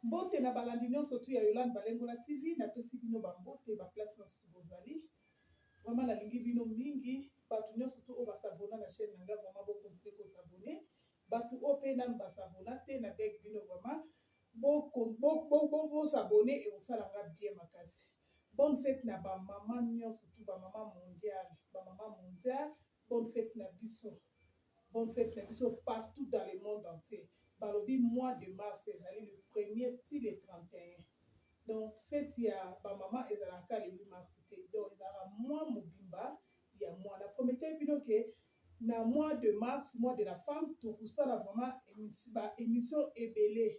Mbote na balandi nyonso tu ya Yolande Balengola TV na pesi bino ba mbote ba place nyonso bozali. Vraiment nalingi bino mingi bato nyonso tu o ba s'abonner na chaîne nanga vraiment bo continuer ko s'abonner. Bato o pe na ba s'abonner te na beg bino vraiment bo s'abonner et osala nga bien makasi. Bonne fête na ba maman nyonso tu ba maman mondiale, bonne fête na biso. Bonne fête na biso partout dans le monde entier. Balobi mois de mars, ezali le 1er ti le 31. Donc fête ya ba maman ezalaka le 8 mars te. Donc ezala mois mobimba ya mois. La promettais bino que na mois de mars, mois de la femme, to kusala vraiment émission ebele.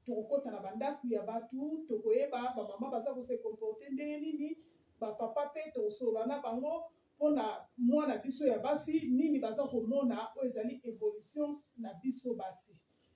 To kokota na bandaku ya batu, to koyeba ba maman baza ko se comporter ndenge nini, ba papa pe to solo na bango pona moi na biso ya basi nini baza komona o ezali évolution na biso basi.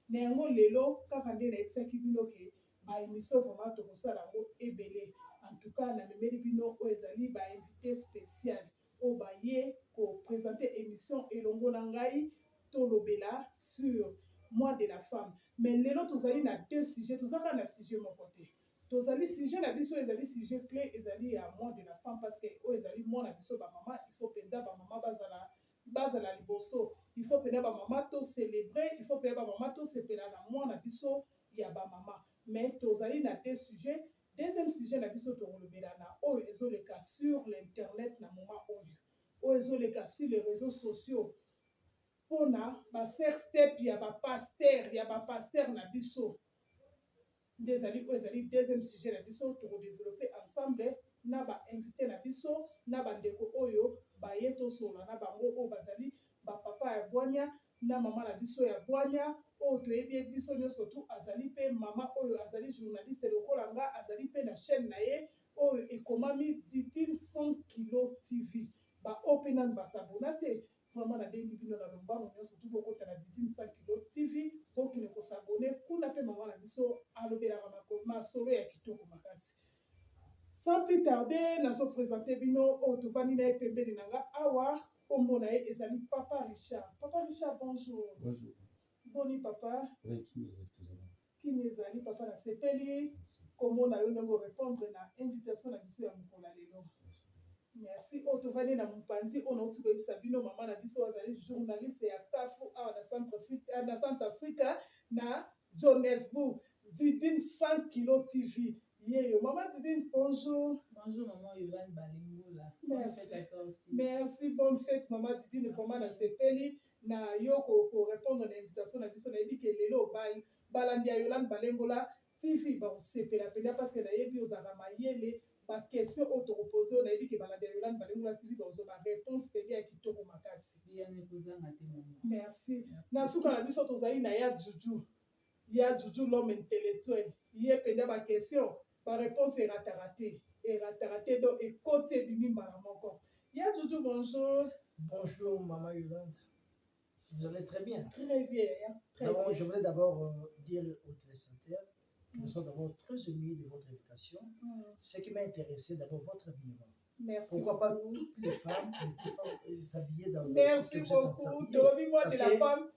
Na yango lelo kaka nde na yebisaki bino ke ba émission vraiment tokosala yango ebele. En tout cas na memeli bino o ezali ba invité spécial o baye ko présenter émission elongo na ngai tolobela sur mois de la femme. Mais lelo tozali na deux sujets, tozaka na sujet moko te. Tozali sujet na biso ezali sujet clé ezali ya mois de la femme parce que o ezali mois na biso ba maman, il faut penza ba maman bazala liboso. Il faut penza ba maman to célébrer, il faut penza ba maman to sepela na mois na biso ya ba maman. Mais tozali na deux sujets. Deuxième sujet na biso to kolobela na o ezoleka sur l'internet na moment oyo. O ezoleka sur les réseaux sociaux. Pona ba sextape ya ba pasteur na biso. Ezali deuxième sujet na biso to développer ensemble na ba invité na biso na ba ndeko oyo ba yeto solo na bango o bazali ba papa ya bwanya na mama na biso ya bwanya o to yebi biso nyonso tu azali pe mama oyo azali journaliste lokola nga azali pe na chaîne na ye oyo ekomami Didine 100 kilo TV ba opena ba s'abonner te vraiment na dengi bino na lombango nyonso tu bokota na Didine 100 kilo TV bokene ko s'abonner kuna pe mama na biso alobelaka masolo ya kitoko makasi. Sans plus tarder nazo présenter bino o tovandi na pembeni nanga awa kombo na ye ezali Papa Richard. Papa Richard, bonjour. Bonjour. Boni papa. Oui, qui ezali papa na sepeli kombo na yo ndenge répondre na invitation na biso ya mokolo lelo. Merci. O tovandi na mopanzi o nauti koyebisa bino mama na biso azali journaliste ya Kafu awa na Centrafrique na Johannesburg. Didine 100 kilo TV. Yeyo, maman Didine, bonjour. Bonjour maman Yolande Balengola. Merci. Merci, bonne fête maman Didine. Comment na sepeli na yo ko répondre na invitation na biso na yebi ke lelo balandi ya Yolande Balengola TV ba sepela pela parce que na yebi ozaka mayele ba question auto reposer na yebi ke balandi ya Yolande Balengola TV ba ozo ba réponse pe ya kitoko makasi. Bien epozanga te maman. Merci. Na suka na biso tozali na ya Juju. Ya Juju l'homme intellectuel. Yé penda ba question ba réponse est raté donc et côté bimi maramoko. Ya Juju, bonjour. Bonjour maman Yolande. Vous allez très bien. Très bien. Très D'abord, bien. je voulais d'abord dire aux téléspectateurs que nous sommes d'abord très émus de votre invitation. Ce qui m'a intéressé, d'abord votre habillement. Merci. Pourquoi pas toutes les femmes ne peuvent pas s'habiller dans le Merci beaucoup. Donnez-moi de la femme.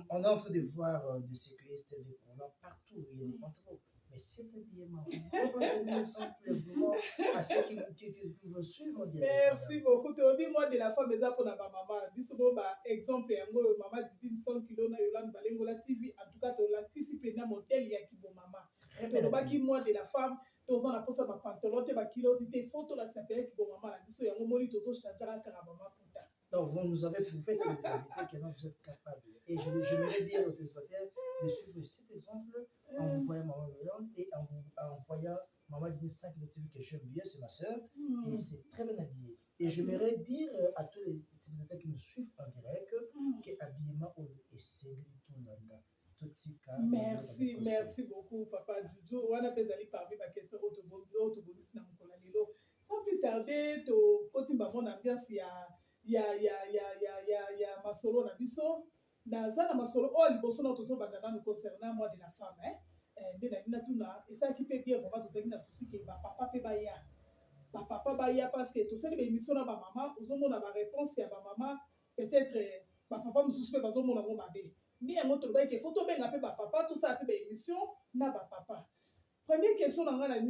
On est en train de voir des cyclistes, des courants partout, il y a des contrôles. Mais cet habillement, on va donner simplement à ceux qui vous suivent. Merci beaucoup. Donnez-moi de la femme, mais ça pour la maman. Biso ba exemple yango maman Didine 100 kilo na Yolande Balengola TV. En tout cas, to l'anticiper na modèle ya ki bo maman. To baki moi de la femme. Tozo na posa ba pantalon te ba kilo te photo la tsapela ki bo maman la biso yango moni tozo changera ka maman puta. Donc, vous nous avez prouvé que des invités que vous êtes capables. Et je voudrais dire aux téléspectateurs de suivre cet exemple en vous voyant Maman Yolande et en voyant Maman Didine 5 kilo TV que j'aime bien, c'est ma soeur. Et c'est très bien habillé. Et j'aimerais dire à tous les téléspectateurs qui nous suivent en direct que l'habillement est celui tout le monde. Merci, merci beaucoup, papa Juju. On a pesé parmi ma question autobonus na mkola lelo. Sans plus tarder, to koti ba mon ambiance ya masolo na biso. Na zana masolo o liboso na toto bandana nous concernant moi de la femme de na bina tuna et ça qui peut bien vraiment to saki na souci que ba papa pe ba ya. Ba papa ba ya parce que to sali ba émission na ba maman, ozomona ba réponse ya ba maman peut-être ba papa mususu pe bazomona mo mabe. Ni yango to ba ke photo benga pe ba papa tout ça pe ba émission na ba papa. Première question, on a une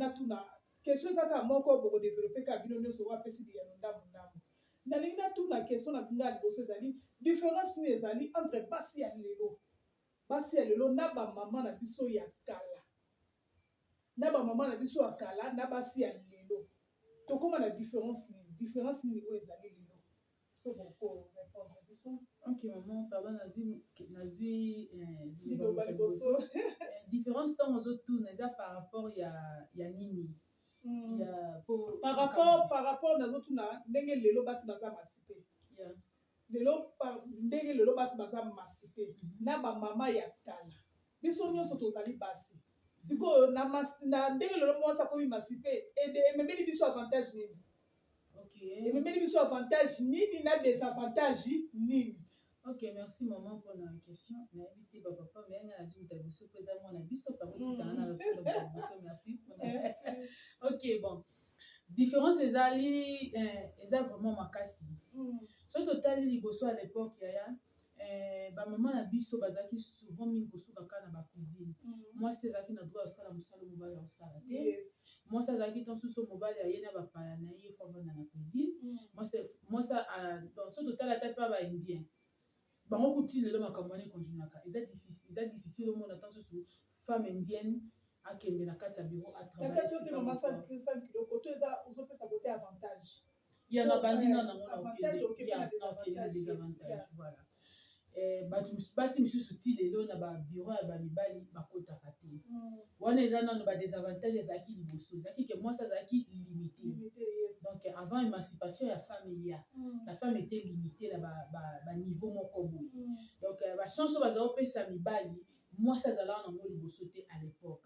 question ça moko boko développer ka bino nyoso wa pesi ya ndambo ndambo. Na linga tout la question na binga liboso ezali différence ni ezali entre basi ya lelo. Basi ya lelo na ba mama na biso ya kala. Na ba mama na biso ya kala na basi ya lelo. To comment la différence ni o ezali lelo. So boko répondre biso. Ok maman, pardon nazui liboso. Différence tant aux autres tours n'est par rapport ya nini. Par rapport aux autres na ndenge lelo basi baza masipé. Lelo ndenge lelo basi baza masipé. Na ba mama ya kala. Biso nyonso tozali basi. Siko na ndenge lelo mwasa komi masipé et memeli biso avantage nini. OK. Et memeli biso avantage nini na désavantage nini. Ok, merci maman pour la question. On a invité papa, mais on a dit que tu as posé mon avis sur merci. Ok, bon. Différence, les ali, vraiment ma casse. Sur total, les bossos à l'époque, ba maman na biso bazaki souvent min kosuka na ba cuisine. Moi c'est zaki na droit osala musala mobali osala te. Moi ça zaki ton sous mobali ya yena ba pala na ye fa na cuisine. Moi ça dans ce total la tête pas ba indien. Bango kuti lelo makambo ne konjunaka eza difficile au monde attend sur femme indienne akende na kati ya bureau à travailler sur maman ça kilo côté eza uzope sa côté avantage il y a na bandi na mona avantage il y a des avantages voilà basi misusu ti lelo na ba bureau ya ba mibali bakotaka te wana eza nano ba désavantage ezaki liboso ezaki ke moi ça ezaki limité donc avant émancipation ya femme la femme était limitée na ba niveau moko boye donc ba chance baza opesa mibali moi ça ezala na ngo liboso te à l'époque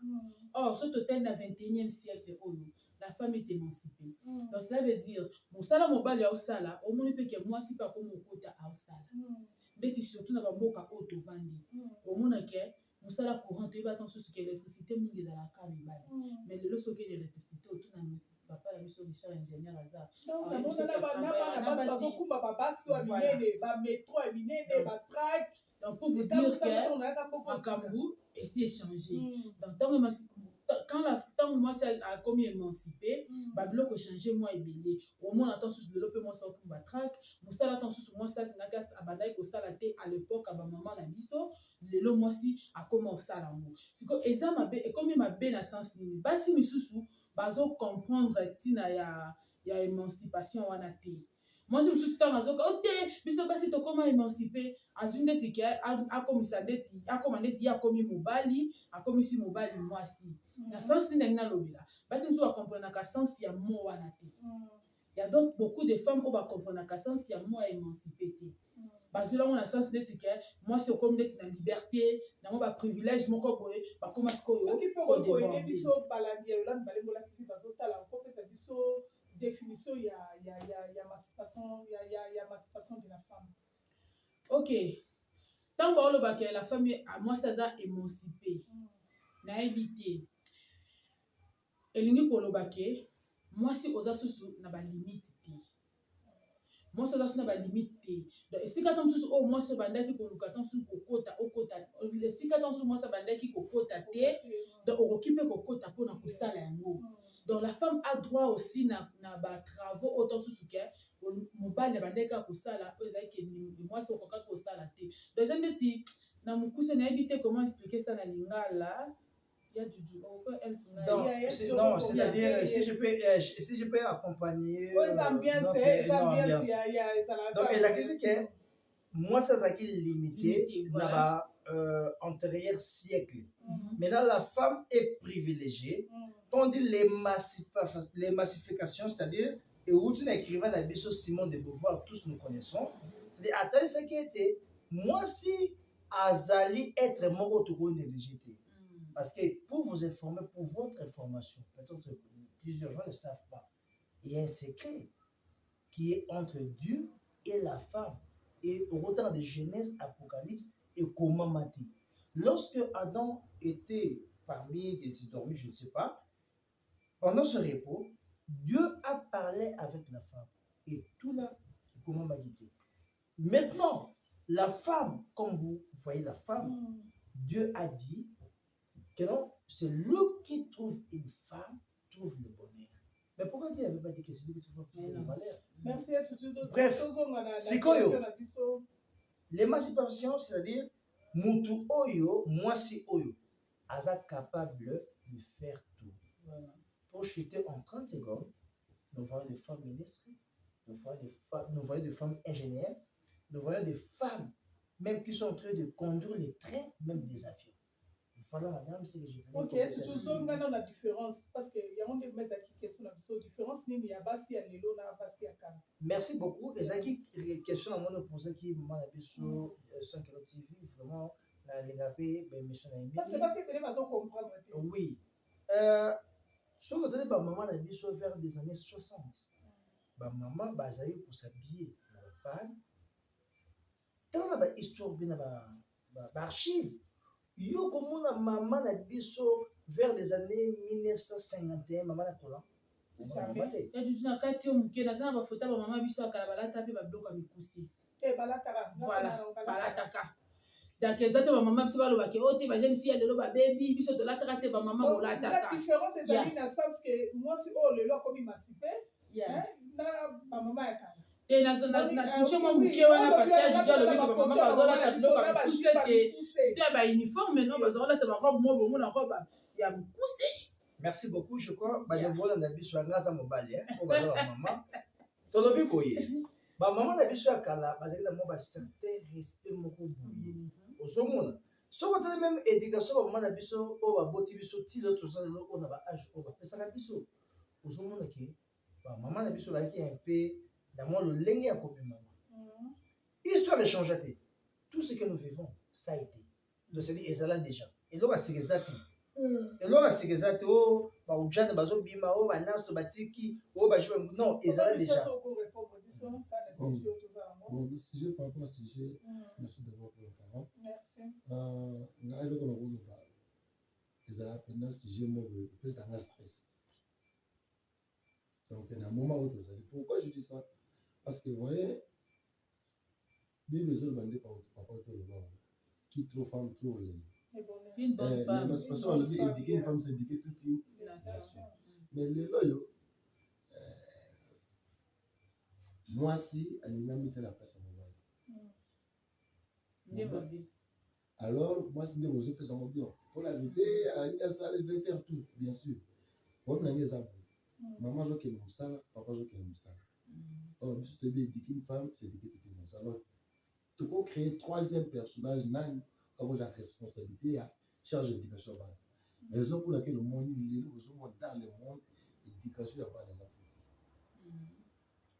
or ce total na 21e siècle oyo la femme est émancipée donc cela veut dire mosala mobali ya osala omoni pe ke moi si pa ko mokota a osala beti surtout na bamboka oyo tovandi omona ke mosala courant toyeba tan susu ke électricité mingi ezalaka mibali mais lelo soki électricité otuna papa na biso richard ingénieur aza bazokumba babasi ya minene bamétro ya minene batrack donc pour vous dire que makambo esi échangé donc tant moi a commis émancipé babiloko échangé moi ebele omona tan susu lelo mpe mwasi okumba track mosala tan susu mwasi atinaka abandaki kosala te à l'époque ya bamama na biso lelo mwasi akoma osala yango siko eza mabe ekomi mabe na sens nini basi misusu bazocomprendre ntina ya émancipation wana te mwasi mosusu ntango azoka o te biso basi tokóma émancipé azwi ndeti ke akomisa ndeti akóma ndeti ye akomi mobali akomisi mobali mwasi na sens nini ndenge nalobela basi mosusu bakomprenaka sens ya mo wana te ya donc beaucoup de femmes oyo bakomprenaka sens ya mo ya émancipé te bazwilango na sens ndeti ke mwasi okomi ndeti na liberté nango baprivilège moko boye bakóma sikoyo soki mpe okoyede biso balandi ya yolande balengola tv bazotala okopesa biso définition ya émancipation de la femme. Ok. Tant que la femme moi ça a émancipé. Nayebi te. Elingi kolobake moi si oza susu na ba limite te. Moi ça na ba limite te. Donc esika ton susu o moi so bandaki koluka ton susu kokota okota. Esika ton susu moi ça bandaki kokota te. Donc okipe kokota pona kosala yango. Donc la femme a droit aussi na ba travaux autant sous que mobile bandeka ko sala ezaki moi so koka ko sala te. Donc ndeti na mukuse na éviter comment expliquer ça na lingala il y a du non c'est-à-dire si je peux accompagner donc la question que moi ça zaki limité na ba antérieur siècle. Maintenant la femme est privilégiée. On dit l'émancipation, c'est-à-dire, et où tu écrivain dans Bisso Simon de Beauvoir, tous nous connaissons, c'est-à-dire, attendez ce qui était, moi si Azali être mort au Togo négligé. Parce que pour vous informer, pour votre information, peut-être plusieurs gens ne savent pas, il y a un secret qui est entre Dieu et la femme. Et au retard de Genèse, Apocalypse et comment mater. Lorsque Adam était parmi des endormis, je ne sais pas, pendant ce repos, Dieu a parlé avec la femme. Et tout là, comment m'a guidé. Maintenant, la femme, comme vous voyez la femme, Dieu a dit, que non, c'est lui qui trouve une femme, trouve le bonheur. Mais pourquoi Dieu n'avait pas dit que c'est lui qui trouve le malheur? Merci à tout. Bref, c'est quoi l'émancipation, c'est-à-dire, Moutou Oyo, moi si Oyo, Aza capable de faire tout. Voilà. Pour chuter en 30 secondes, nous voyons des femmes ministres, nous voyons des femmes ingénieurs, nous voyons des femmes même qui sont en train de conduire les trains, même des avions. Voilà, madame, c'est que je voulais. Ok, toujours dans la différence, parce qu'il y a des questions de différence, il y a Bassi à Lelo, Bassi à Kama. Merci beaucoup. Et ça qui question à moi poser qui m'a appelé sur 5 kg TV, vraiment, la légapé, mais mission à parce que Bassi peut pas comprendre. Oui. Sur le télé, maman a dit sur vers des années 60. Maman, basaï pour s'habiller dans le pan. Tant la histoire bien archive. Yo comme la maman a dit vers les années 1951, maman a collant. Et tu n'as qu'à dire que dans un photo maman biso à Kalabalata pe ba bloc amikusi. Voilà, balataka. Donc exact maman biso ba loba ke o te ba jeune fille de loba baby biso de la taka te ba maman olataka. La différence c'est dans le sens que moi si oh le loi comme émancipé, hein, na maman ya Kala. Et na touche mo muke wana parce que du le but maman ba dola ta bloc amikusi te c'était ba uniforme non ba zola te ba robe mo bo na robe ya mikusi. Merci beaucoup, je crois. Je suis sur la mobile. Maman. Tolobi boye. Maman na biso akala, bazali na mo ba certain respect moko boye. Ozomona. So ba tele même éducation maman na biso o ba boti biso ti le to ça on a ba âge o ba pesa na biso. Ozomona ke ba maman na biso ba ki un peu dans mon lenge ya comme maman. Histoire de changer tout ce que nous vivons, ça a été. Donc c'est dit ezala déjà. Et donc c'est exact. Et là, c'est exact. Oh, bah, ou bien, bah, bima, oh, bah, nas, bah, tiki, oh, bah, je vais, non, ils allaient déjà. Bon, le sujet par rapport au sujet, merci d'avoir pris la parole. Merci. Là, il y a un rôle, ils allaient appeler un sujet, moi, plus d'un stress. Donc, il y a un moment où ils allaient. Pourquoi je dis ça? Parce que, vous voyez, Bible, les autres bandits, par rapport au temps, qui trop femme, trop les. Une bonne femme. L'émancipation, on dit éduquer une femme, c'est éduquer toute une nation. Mais les loyaux, moi, si, elle n'a mis la place à mon mari. Alors, moi, si je fais son bien. Pour la vérité, elle veut faire tout, bien sûr. Pour nous, maman, je veux qu'elle me sale, papa, je veux qu'elle me sale. Or, je te dis, éduquer une femme, c'est éduquer toute une nation. Alors, tu peux créer troisième personnage, avoir la responsabilité à charge d'éducation. Raison pour laquelle le monde est dans le monde, l'éducation n'est pas les enfants.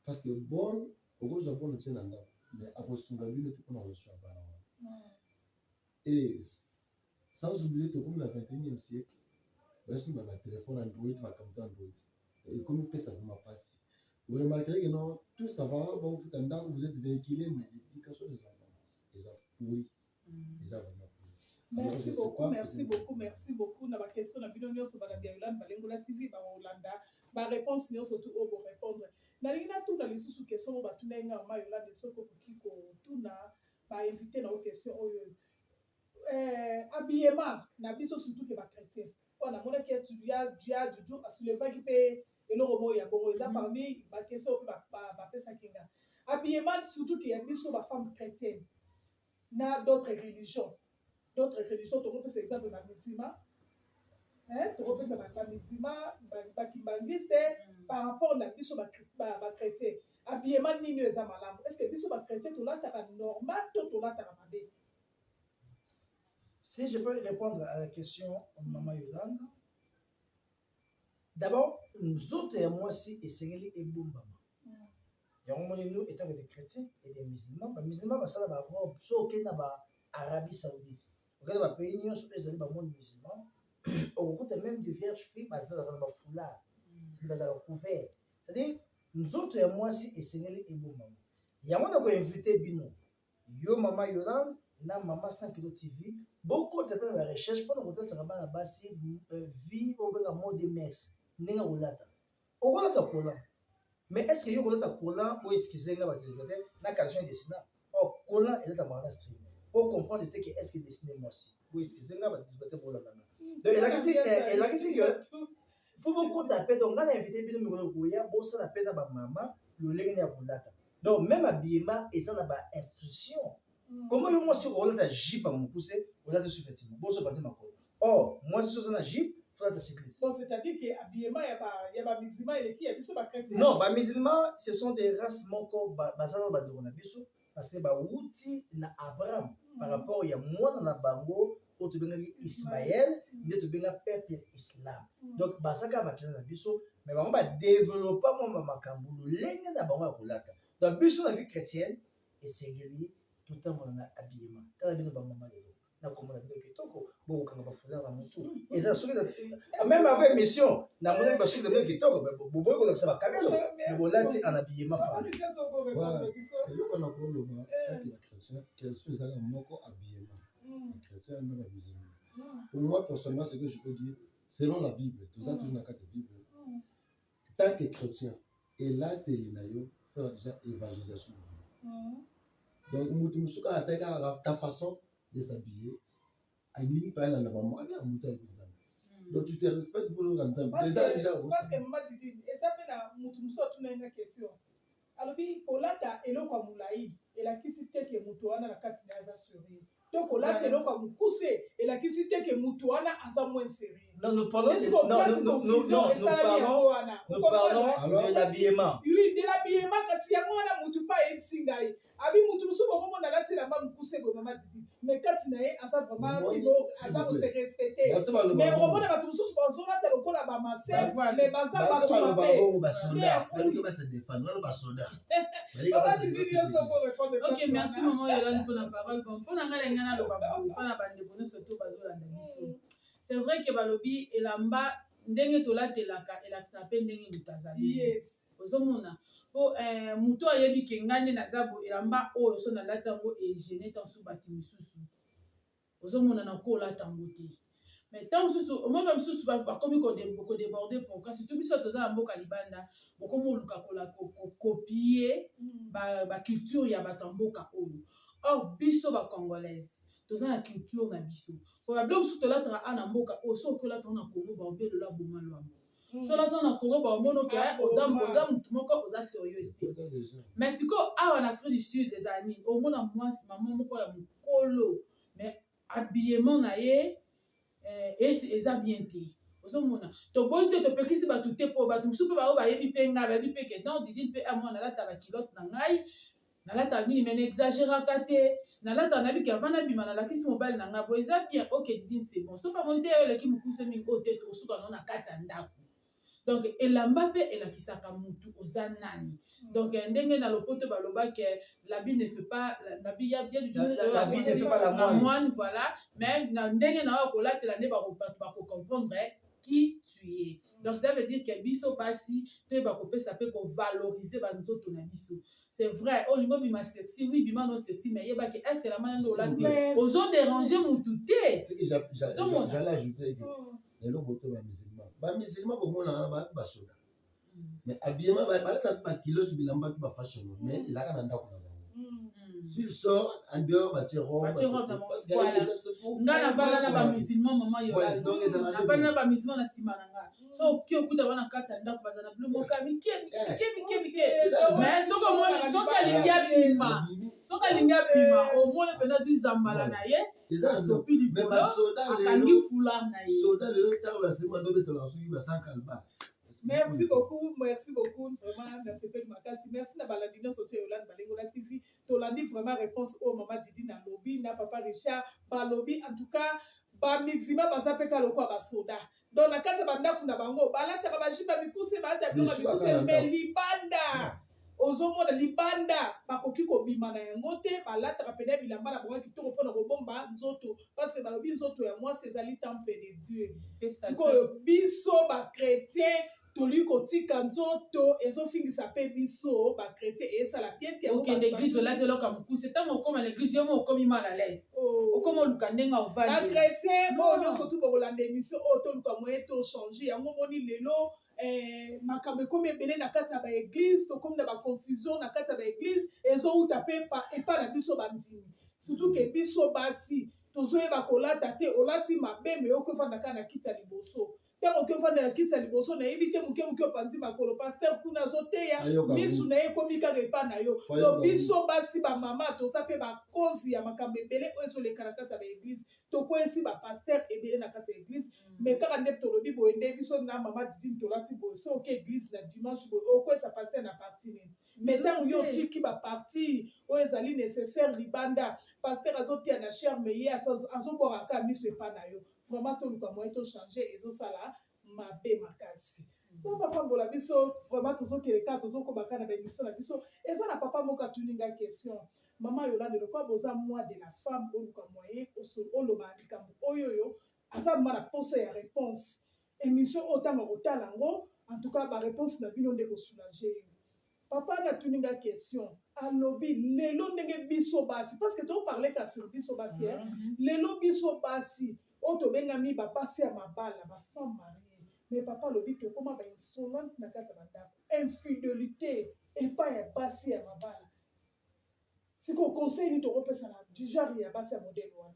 Parce que bon, au gauche d'abord nous tient en bas, mais après son gabi ne peut pas reçu à bas. Et sans oublier que comme le 21e siècle, parce que le téléphone Android va comme Android. Et comme il peut ça va passer. Vous remarquerez que non, tout ça va, vous êtes véhiculé, mais l'éducation des enfants, les enfants, oui. Merci beaucoup. Na ba question na bino nyonso ba na Yolande Balengola TV ba Holanda ba réponse nyonso tout au répondre. Na lingina tout na lisusu question ba tuna nga ma Yolande soko kiko tuna ba inviter na question oyo. Habillement na biso surtout que ba chrétien. On a montré que tu dia juju a soulever qui peut eloko moya bongo eza parmi ba question ba pesa kinga. Habillement surtout que ya biso ba femme chrétienne. Na d'autres religions, tu repères ces exemples dans le Mitima, tu repères dans le Mitima, par rapport à la biso chrétien. Habillement ni est malade. Est-ce que biso chrétien tu l'as normal, tu l'as malade? Si je peux répondre à la question, Maman Yolande. D'abord, nous autres et moi aussi, et c'est et Boumba. Il y a un moment nous étant des chrétiens et des musulmans. Les musulmans, ça va robe, sauf qu'il y a Arabie Saoudite. Regardez, les pays, nous sommes des monde musulmans. Au bout de même des vierges filles, ça va dans le foulard, ça va dans le couvert. C'est-à-dire, nous autres et moi aussi, et Sénégal et Boumba. Il y a un moment où invité Bino. Yo Maman Yolande, na Maman 5 kg TV. Beaucoup de personnes de recherche pour nous retrouver sur la base vie au mode de messe. N'est-ce pas? Au bout de la colonne. Mais est-ce que vous avez un collant ou est-ce que vous avez un calcium dessiné? Oh, collant est un stream. Pour comprendre que est-ce que dessiné moi aussi. Ou est-ce que vous avez un dessiné pour la maman? Donc, elle a dit que faut beaucoup taper. Donc, on a invité Bino Mourogoya, bon, ça l'appelle à maman, le lien à Boulata. Donc, même habillement, et ça n'a pas instruction. Comment moi, si on a un jeep à mon poussé, on a des sous-vêtements. Bon, ça passe ma colle. Or, moi, si on a un jeep, il faut être sécurité. Bon, c'est-à-dire qu'habillement, il y a pas musulman et qui a mis sur ma chrétien. Non, les musulmans, ce sont des races moko basées dans le Biso. Parce que outil na Abraham par rapport à moi dans la bango où tu bengali Ismaël mais tu bengali peuple islam. Donc basaka bakina na biso mais bango ba développer moi makambo lenga na bango akolaka. Donc biso la vie chrétienne et sengeli tout le temps on a habillement. Quand bino ba mama lelo na komona bino kitoko bo kanga ba fulana na mutu. Et ça même avec mission na mona ba suki de bino kitoko bo boy ko ça ba kamelo. Bo lati en habillement fa. Et le qu'on a pour le bas, avec les chrétiens, quels sont les gens moko habillement. Les chrétiens, même les musulmans. Pour moi, personnellement, ce que je peux dire, selon la Bible, tout ça, toujours dans la carte de Bible, tant que chrétien, et là, tu es faire déjà évangélisation. Donc, Moutoussouka a ta façon de s'habiller, à une ligne par la maman, elle a monté avec les amis. Donc, tu te respectes pour le ensemble. Déjà, parce que moi, je dis, et ça fait la Moutoussouka, tu as une question. Alors, kolata eloko mulai elakisi te ke mutu wana na kati na aza sérieux. To kolata eloko mukuse elakisi te ke mutu wana aza moins sérieux. Non, nous parlons de l'habillement. Oui, de l'habillement kasi yango wana mutu pa esingai. Abi mutu musu bongo na lati la ba mukuse bo mama didi. Mais kati na ye aza vraiment aza se respecter. Mais on va na musu sponsor na te lokola ba masse mais baza ba to ba soda, ba se défendre ba soda. Ok, merci maman Yolande pour la parole. Bon, pour la ngana lo babu, pour la bande bonne surtout bazolanda biso. C'est vrai que balobi elamba ndenge tolatelaka elakisa pe ndenge mutazali. Yes. Ozomona po muto ayebi ke ngane na zabo elamba oyo so na latango e gêner tant sous bati misusu. Ozomona na ko latango te. Mais tant misusu au moins misusu ba komi ko déborder pour ka surtout biso toza na mboka libanda bokomo luka kola copier ba culture ya batamboka oyo. Or biso ba congolaise toza na culture na biso. Probablement surtout to latra ana mboka o so ko latra na Congo ba obelo la boma lwambo. So latra na Congo ba mono ke oza mutu moko oza sérieux. Mais siko awa na Afrique du Sud des années au mona mwasi maman moko ya mukolo mais habillement na ye eza bien te. Ozomona to bonte to pekisi batu te po batu musu pe ba yebi pe nga ba yebi pe ke non didi pe amona na lata ba kilote na ngai na lata mini mais n'exagérera te na lata na bi ke avana bima na lakisi mobile na nga bo eza bien OK didi c'est bon so pa monte yo leki mukuse mingi o te to suka na kati ya ndako. Donc elamba pe elakisaka mutu oza nani. Donc ndenge na lopoto baloba ke la vie ne fait pas la vie ya du la vie ne fait pas la moine voilà mais na ndenge na ko latela ne ba ko comprendre qui tu es. Donc ça veut dire que biso basi te ba ko pesa pe ko valoriser ba nzoto na biso. C'est vrai, oh lingo bima sexy, oui bima non sexy mais yeba ke est-ce que la manane olati ozo déranger mutu te. Ce que j'allais ajouter que les loboto ba musulman. Ba musulman pour moi na ba soda. Mais habillement ba kilo sur bilamba ba fashion mais ils a ndako na bango. S'il sort en dehors ba robe parce que ngana bala na ba musulman maman yo. Donc na bana ba musulman na stima na nga. So ki okuta bana kata ndako bazana bleu moka mike. Mais soko moi soka lingia bima. Soka lingia bima au moins pena zu zambala na ye. Mais ba soda akangi fula na ye. Soda le temps ba sema ndo beto ba suki ba sankalba. Merci beaucoup, vraiment, merci na baladino soto Yolande Balengola TV. Tolandi vraiment réponse au maman Didi na lobby na papa Richard ba lobby en tout cas ba mixima ba zapeka lokwa ba soda. Donc na kata banda kuna bango balata ba jipa mikuse ba ta mikuse mais libanda. Ozomona libanda bakoki kobima na yango te balata ba pena bilamba na bonga kitoko pona kobomba nzoto parce que balobi nzoto ya moi c'est ali temple de Dieu. Siko biso ba chrétien toli kotika nzoto ezofingisa pe biso ba chrétien esa la bien te. OK l'église là telo ka mukuse tango koma l'église yo mo komi mal à l'aise. Okoma lukandenga ovandi. Ba chrétien bo no surtout bo kolanda émission o to luka moye to changer yango moni lelo makambo ekomi ebele na kati ya ba église to komi na ba confusion na kati ya ba église ezouta pe epa na biso bandimi surtout ke biso basi tozoyeba kolata te olati mabe me okofanda kaka na kiti ya liboso ntango okofanda na kiti ya liboso nayebi te moke opanzi makolo paster kuna azoteya misu na ye ekomi kaka epa na yo to biso basi bamama toza mpe bakozi ya makambo ebele oyo ezoleka na kati ya baeglise tokweyisi bapaster ebele na kati ya eglise me kaka nde tolobi boye nde biso na mama didine tolati boye so oke eglise na dimanche boye okweyisa paster na parti nini me ntango yo otiki baparti oyo ezali nécessaire libanda paster azotia na charme ye azobwaka miso epa na yo vraiment toluka moye tochange ezosala mabe makasi so bapambola biso vraiment tozokeleka tozokobaka na baémission na biso eza na papa moko atuninga question mama Yolande lokwa boza moi de la femme oluka moye oloba likambo oyoyo aza mma na posa ya réponse émission oyo ntango kotala yango en tout cas baréponse na bino nde kosoulage yo papa natuninga question alobi lelo ndenge biso basi parce que toparle ka sur biso basi lelo biso basi oyo tobengami bapasi ya mabala bafemme marie mais papa alobi tokóma bainsolente na kati ya bandako infidélité epai ya basi ya mabala siko conseil nini tokopesa na du genre ya basi ya modèle wana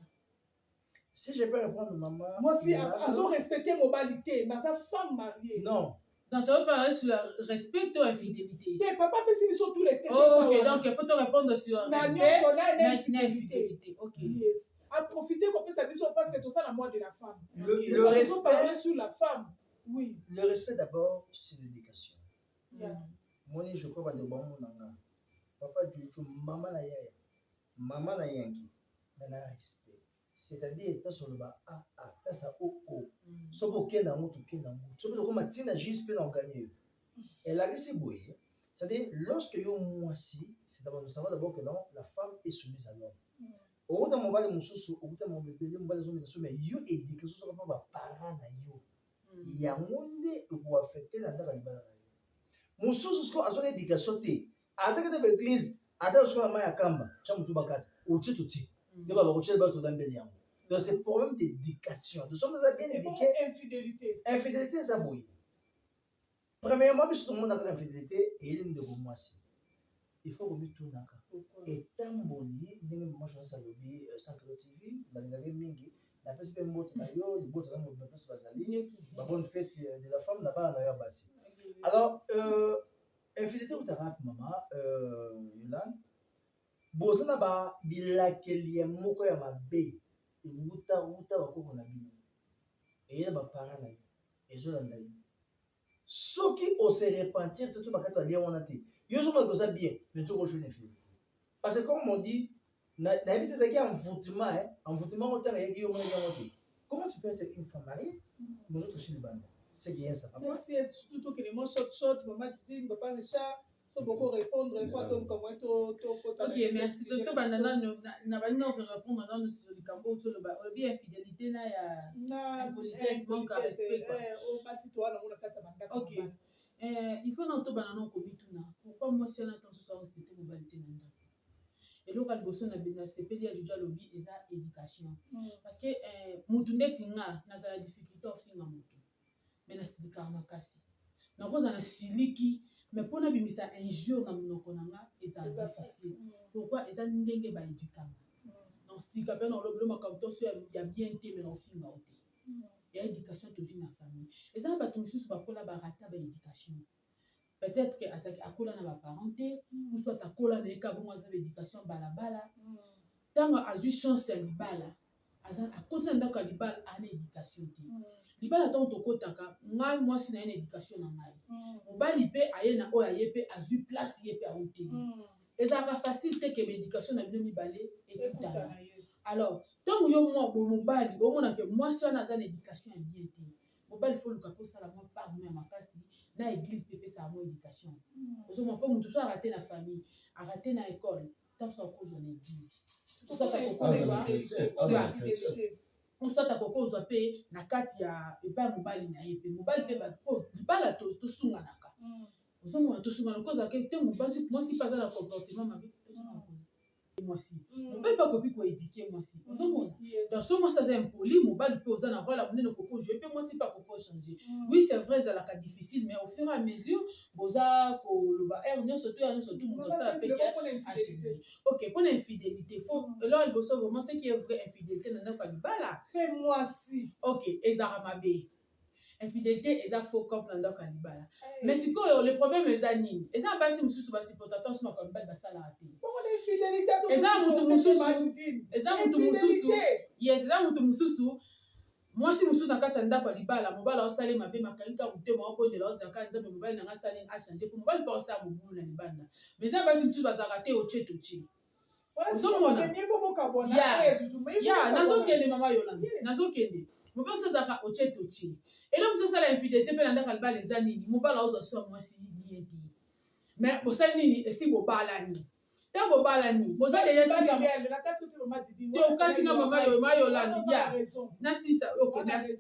Si je peux répondre, maman. Moi, si azo respecter moralité, mais sa femme mariée. Non. Donc, ça veut parler sur respect ou infidélité. Papa peut s'y sur tous les thèmes. Oh, ok, donc il faut te répondre sur respect et infidélité. Ok. Yes. À profiter qu'on peut s'habiller parce que tout ça, la moi de la femme. Le respect. Il faut parler sur la femme. Oui. Le respect d'abord, c'est l'éducation. Moi, je crois que de bon monde. Papa, tu maman na yaya. Maman na yanki. Mais respect. C'est-à-dire pas sur le bas A, pas ça O. So bo kena mo to kena mo. So bo comme tina juste peut en gagner. Et là c'est beau. C'est-à-dire lorsque yo moi si, c'est d'abord nous savons d'abord que non, la femme est soumise à l'homme. Au bout d'un moment le mususu, au bout d'un moment bébé, mo ba les hommes mais yo éduqué so so pas parents na yo. Ya monde ko affecter na ndaka libala na yo. Mususu so azo éducation té. Ataka de l'église, ataka so na ya kamba, cha mutu bakata. O tituti. Donc c'est le problème d'éducation. Nous sommes bien éduqués. Infidélité. Infidélité, ça bouille. Premièrement, si tout le monde a l'infidélité, et il est de moi aussi. Il faut remettre tout dans le cas. Et tant que moi je pense à l'objet, sans que le TV, la personne peut monter d'ailleurs, le beau travail, la personne va aller, la bonne fête de la femme, là-bas, d'ailleurs, bassi. Alors, infidélité, vous t'arrêtez, maman, Yolande. Bozana ba bilakeli moko ya mabe wuta bakoko na bino et ba parents na ezolanda yo soki on se repentir tout bakati ba dia wana te yo zo makosa bien mais tu rejoindre infidélité parce que comme on dit na habite ça qui envoûtement autant ya yo mona yango. Comment tu peux être une femme mariée mais autre chez les bandes c'est bien ça. Merci surtout que les mots short maman dit papa Richard. So beaucoup répondre quoi comment ok merci docteur banana na banana pour répondre dans sur le cambo sur le bien infidélité na ya politesse donc respect quoi au pas si toi na kata banda ok il faut na to banana ko bituna pourquoi moi si on attend ce soir respecter globalité na ndako et local bosso na bena sepeli ya juja lobby eza éducation parce que mutu ndeti nga na za difficulté ofinga mutu mais na sidika makasi na koza na siliki. Mais pour nous, c'est un jour dans nos conanga et c'est difficile. Pourquoi? Et ça nous donne des éducaments. Donc si quelqu'un dans le bloc comme toi, il y a bien été mais on filme à côté. Il y a éducation toujours dans la famille. Et ça va tout sur pas coller barata ba éducation. Peut-être que à ça à coller dans la parenté ou soit à coller dans les cas où on a éducation bala. Tant à juste chance à libala. À cause d'un d'accord libala à éducation. Libala tant to kotaka moi si na une éducation na ngai. Mobali pe ayena o ayepe azu place yepe a hôtel. Et ça va faciliter que l'éducation na bino mibale et tout à l'heure. Alors, tant yo moi mobali o mona que moi si on a une éducation bien té. Mobali faut le capo ça la moi par moi makasi na église pepe ça moi éducation. Parce que moi pas mutu so arrêter na famille, arrêter na école, tant ça cause on église. Tout ça on soit à kokozwa pe na kati ya epa mobali na ye pe mobali pe ba po libala to sunga naka ozo mona to sunga na koza ke te mobali moi si pas à la comportement mabe mwasi mobali mpe akoki koédike mwasi ozomona dans ce mwasi aza impoli mobali mpe oza na rôle ya monene koko jouer mpe mwasi mpe akoko changer oui c'est vrai ezalaka difficile mais au fur et à mesure boza koloba r nyonso to ya nyonso to moto asala peke achanger ok mpona infidélité fo eloko liboso vraiment ce qui est vrai infidélité na ndako ya libala mpe mwasi ok ezalaka mabe infidélité eza faux couple na ndako ya libala mais sikoyo le problème eza nini eza na basi mosusu basupportateur so makambo mibali basalaka te eza mutu mosusu yes eza mutu mosusu mwasi mosusu na kati ya ndako ya libala mobali aosala mabe makangi ka motema okondela ozalaka nzambe mobali nanga asali achange mpo mobali mpe osala mobulu na libanda mais eza basi mosusu bazalaka te oche toche ozomona ya nazokende mama yolanda nazokende mobali oso azalaka oche toche elo mosusu osala infidélité mpe na ndako ya libala eza nini mobali aozwa so ya mwasi bien te mais bosali nini esi bobalani te bobalani boza deja sika te okatinga mama yolandi ya na sisa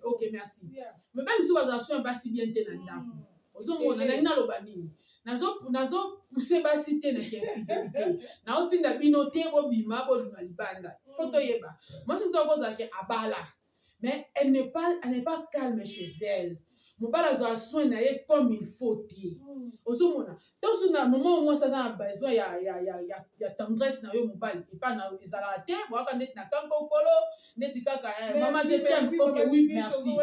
ok merci mobali mosusu bazala so ya basi bien te na ndako ozomona nangi naloba nini nazopuse basi te na kiinfidélité naotinda bino te bobima bolima libanda fo toyeba mwasi mosusu akozalaki abala mais elle n'est pas calme chez elle mobali azwa soin na ye comme il faut te ozomona toso na moment au moins aza na besoin ya tendresse na yo mobali epa na ezalaka te boyaka ndeti na kanka okolo ndeti kaka mama je t'aime ok oui merci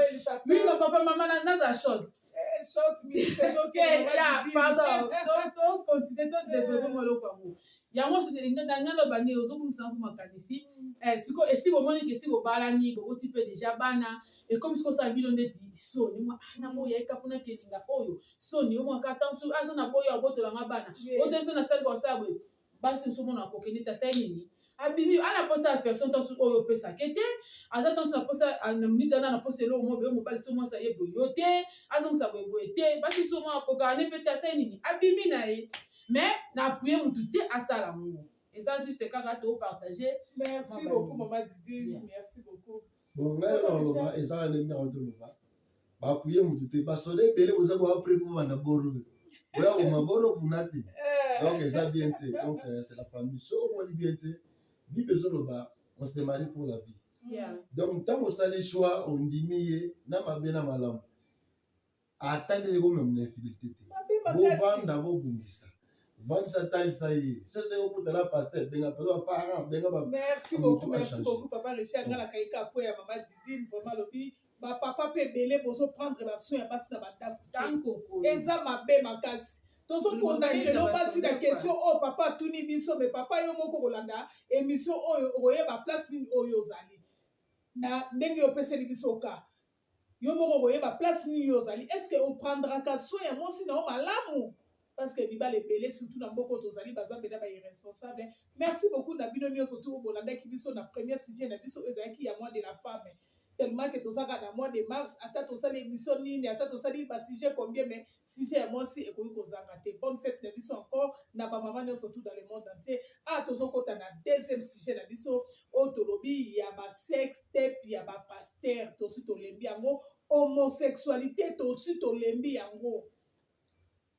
oui papa mama nazala short pardon tocontinue todevelope moloko yango yango nanga loba nini ozobungisa mpo makanisi siko esi bomoni ke esi bobalani boboti mpe deja bana ekomi siko osala bino ndeti soni nango yaika mpona kelinga oyo soni omwaka ata azo na boyo abotolanga bana odeso nasali kosala boye basi nsomona akokende te asali nini abimi ana posa affection to oyo opesake te aza tonso na posa na minute ana na posa eloko moko mobali so mwasi aye boye yo te azongisa boye te basi so mwa akokaka ne mpe te asali nini abimi na ye mais na appuye motu te asala ngo eza juste kaka topartage. Merci beaucoup maman Didi, merci beaucoup. Bon ngai na loba ezala ne mero to loba ba appuye motu te basoda ebele boza bo après pour bana boro oya ko maboro kunati donc eza bien te donc c'est la famille so on dit bien te Bible Zoloba, on se marie pour la vie. Donc, tant qu'on s'est les choix, on dit mieux, n'a pas bien à malam. Attendez les gommes d'infidélité. Vous vendez d'abord Bungisa. Vendre sa taille, ça y est. Ce c'est au bout de la pasteur. Merci beaucoup, papa Richard. La kaika pour ya maman Didine, vraiment lobi. Ma papa peut belé pour prendre ma soin à passer dans ma table. Eza ma bé ma casse. Tozo condamné le basi la question oh papa tuni biso mais papa yo moko kolanda émission oyo oye ba place ni oyo zali na ndenge yo pese biso ka yo moko oye ba place ni yo zali est-ce que on prendra ka soin moi si na malamu parce que biba les belé surtout na mboko tozali baza bena ba irresponsable. Merci beaucoup na bino nyo surtout bolanda ki biso na premier sujet na biso ezaki ya moi de la femme tellement que tozaka na mois de mars ata tosali émission nini ata tosali ba sujet combien mais sujet moi si ekoki kozanga te. Bonne fête na biso encore na ba maman surtout dans le monde entier. Ah tozokota na deuxième sujet na biso otolobi ya ba sexe tape ya ba pasteur tosi tolembi yango homosexualité tosi tolembi yango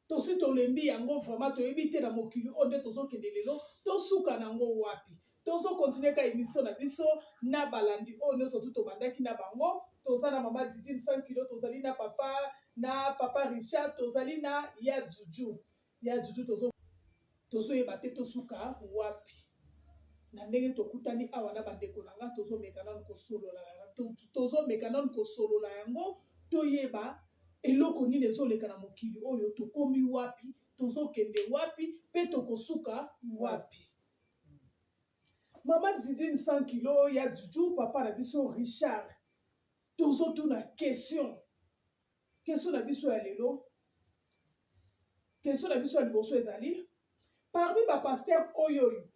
tosi tolembi yango vraiment toyebi te na mokili onde tozokende lelo tosuka nango wapi tozo continuer ka émission na biso na balandi o no surtout to bandaki na bango toza na mama Didine 100 kg tozali na papa Richard tozali na ya Juju tozo yeba te tosuka wapi na ndenge tokutani awa na bandeko nanga tozo mekana ko solola yango toyeba eloko nini ezoleka na mokili oyo tokomi wapi tozokende wapi pe tokosuka wapi. Maman Didine 100 kg ya Juju papa na biso Richard tozo tuna question na biso ya lelo question na biso ya liboso ezali parmi ba pasteur oyo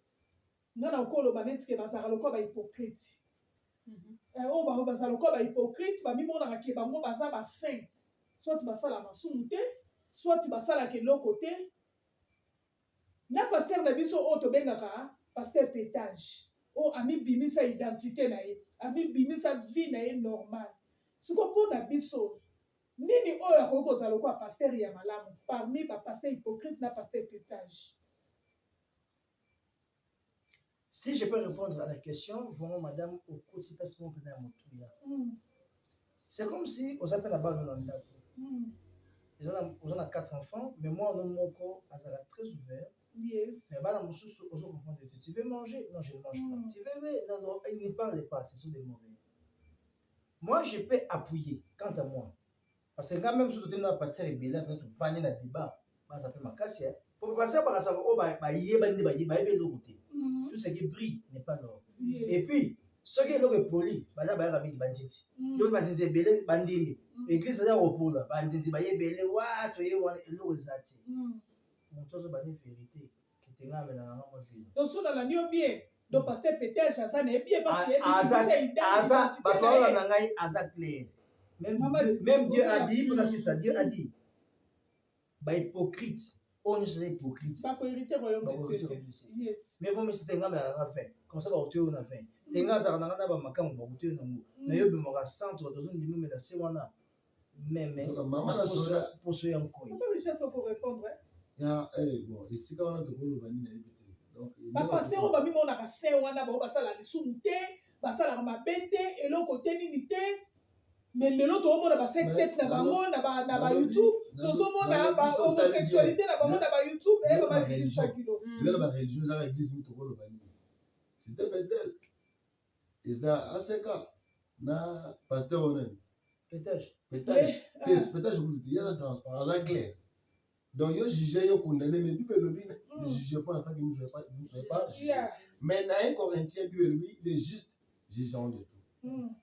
ngana koloba neti ke bazaka lokwa ba hypocrite o bango bazaka lokwa ba hypocrite bamimona ke bango baza ba saint soit basala masumu te soit basala keloko te na pasteur na biso o tobengaka pasteur pétage o ami bimisa identité na ye ami bimisa vie na ye normal siko mpona biso nini oyo akoki kozala lokwa pasteur ya malamu parmi ba pasteur hypocrite na pasteur pétage. Si je peux répondre à la question, vraiment, madame, au côté parce qu'on peut dire c'est comme si on s'appelle là-bas dans l'andako. Ils ont 4 enfants, mais moi, on mon corps, elle est très ouvert. Yes. Mais madame, tu veux manger? Non, je ne mange pas. Tu veux? Non, non, ils ne parlent pas, ce sont des mauvais. Moi, je peux appuyer, quant à moi. Parce que quand même, si tu as pasteur et Béla, quand tu vas dans le débat, ça fait ma casse. Pour passer par ça, tout ce qui brille n'est pas l'or. Et puis, ce qui est l'or poli, là, il y a des bandits. Il y a des bandits, des bandits. L'église est au pôle, bandits, il y a des bandits, il y a des bandits. Mon tour, c'est la vérité. Qui te rend dans la vie. Donc, si on a la nuit bien, donc pasteur peut-être, ça n'est bien parce qu'il y a clair. Même Dieu a dit, Dieu a dit, hypocrite, on est hypocrite. Mais vous me dites, vous avez comme ça, vous avez fait. Vous avez fait. Mais vous avez centre dans une limite de ce qu'on a. Mais pour ce qu'on a. Pourquoi Richard s'en pour répondre? Bon, ici, quand on a de gros donc, pasteur, on va mis mon arrasé, on a basala les soumité, basala ma bête, et l'autre côté limité. Mais le lot au monde a sex tape na bango na YouTube, tout le monde a homosexualité na bango na YouTube et ba religion. Il y a la religion dans l'église to ko lobani. C'était Bethel. Et ça ACK na pasteur onen. Peut-être je vous dis il y a la transparence la clair. Donc yo juger yo condamner mais Bible lobi ne jugez pas afin que nous ne soyons pas. Mais na 1 Corinthiens Bible lobi il est juste jugeant de tout.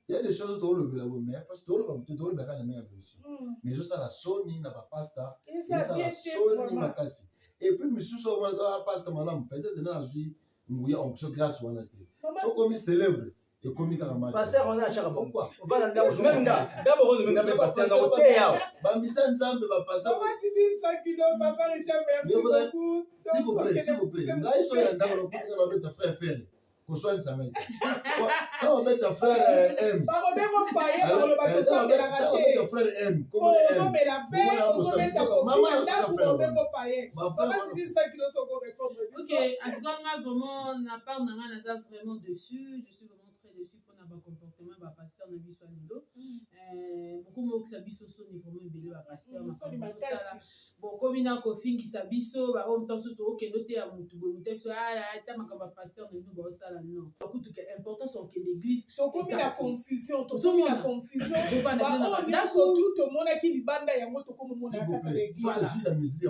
Il y a des choses que tu as oubliées, parce que tu as oublié, mais je sais la Sony n'a pas pasta, et ça la Sony n'a pas cassé. Et puis, monsieur, ça va pasta, madame, peut-être que nous vie, nous avons une grâce ou un été. So comme célèbre et comme il a mal. Pasteur, on a un chara pourquoi? On va dans le même gars. D'abord, on va passer dans le thé. Bambisa ensemble, va passer. On va te dire 100 kilos, papa Richard, merci beaucoup. S'il vous plaît. Ngaï soya ndako, on va mettre frère faire. Qu'on soit une semaine. Quand on met ton frère M. On met ton frère M. Comment on met la paix, on met ta Ok, en tout cas, vraiment, on n'a pas vraiment dessus. Je suis vraiment très déçue pour notre comportement. Pasteur, on a vu sur l'îlot. Beaucoup de gens qui sont vraiment belés à pasteur. Bon, comme il y a un coffin qui s'abisso, on t'a surtout ok, noté à mon tour, on t'a fait ah, ma pasteur ne nous voit ça là non. Donc tout est important c'est que l'église. Donc comme il y a confusion, tout comme il y a confusion. On a surtout tout le monde qui libanda ya moto comme monde à l'église. Voilà.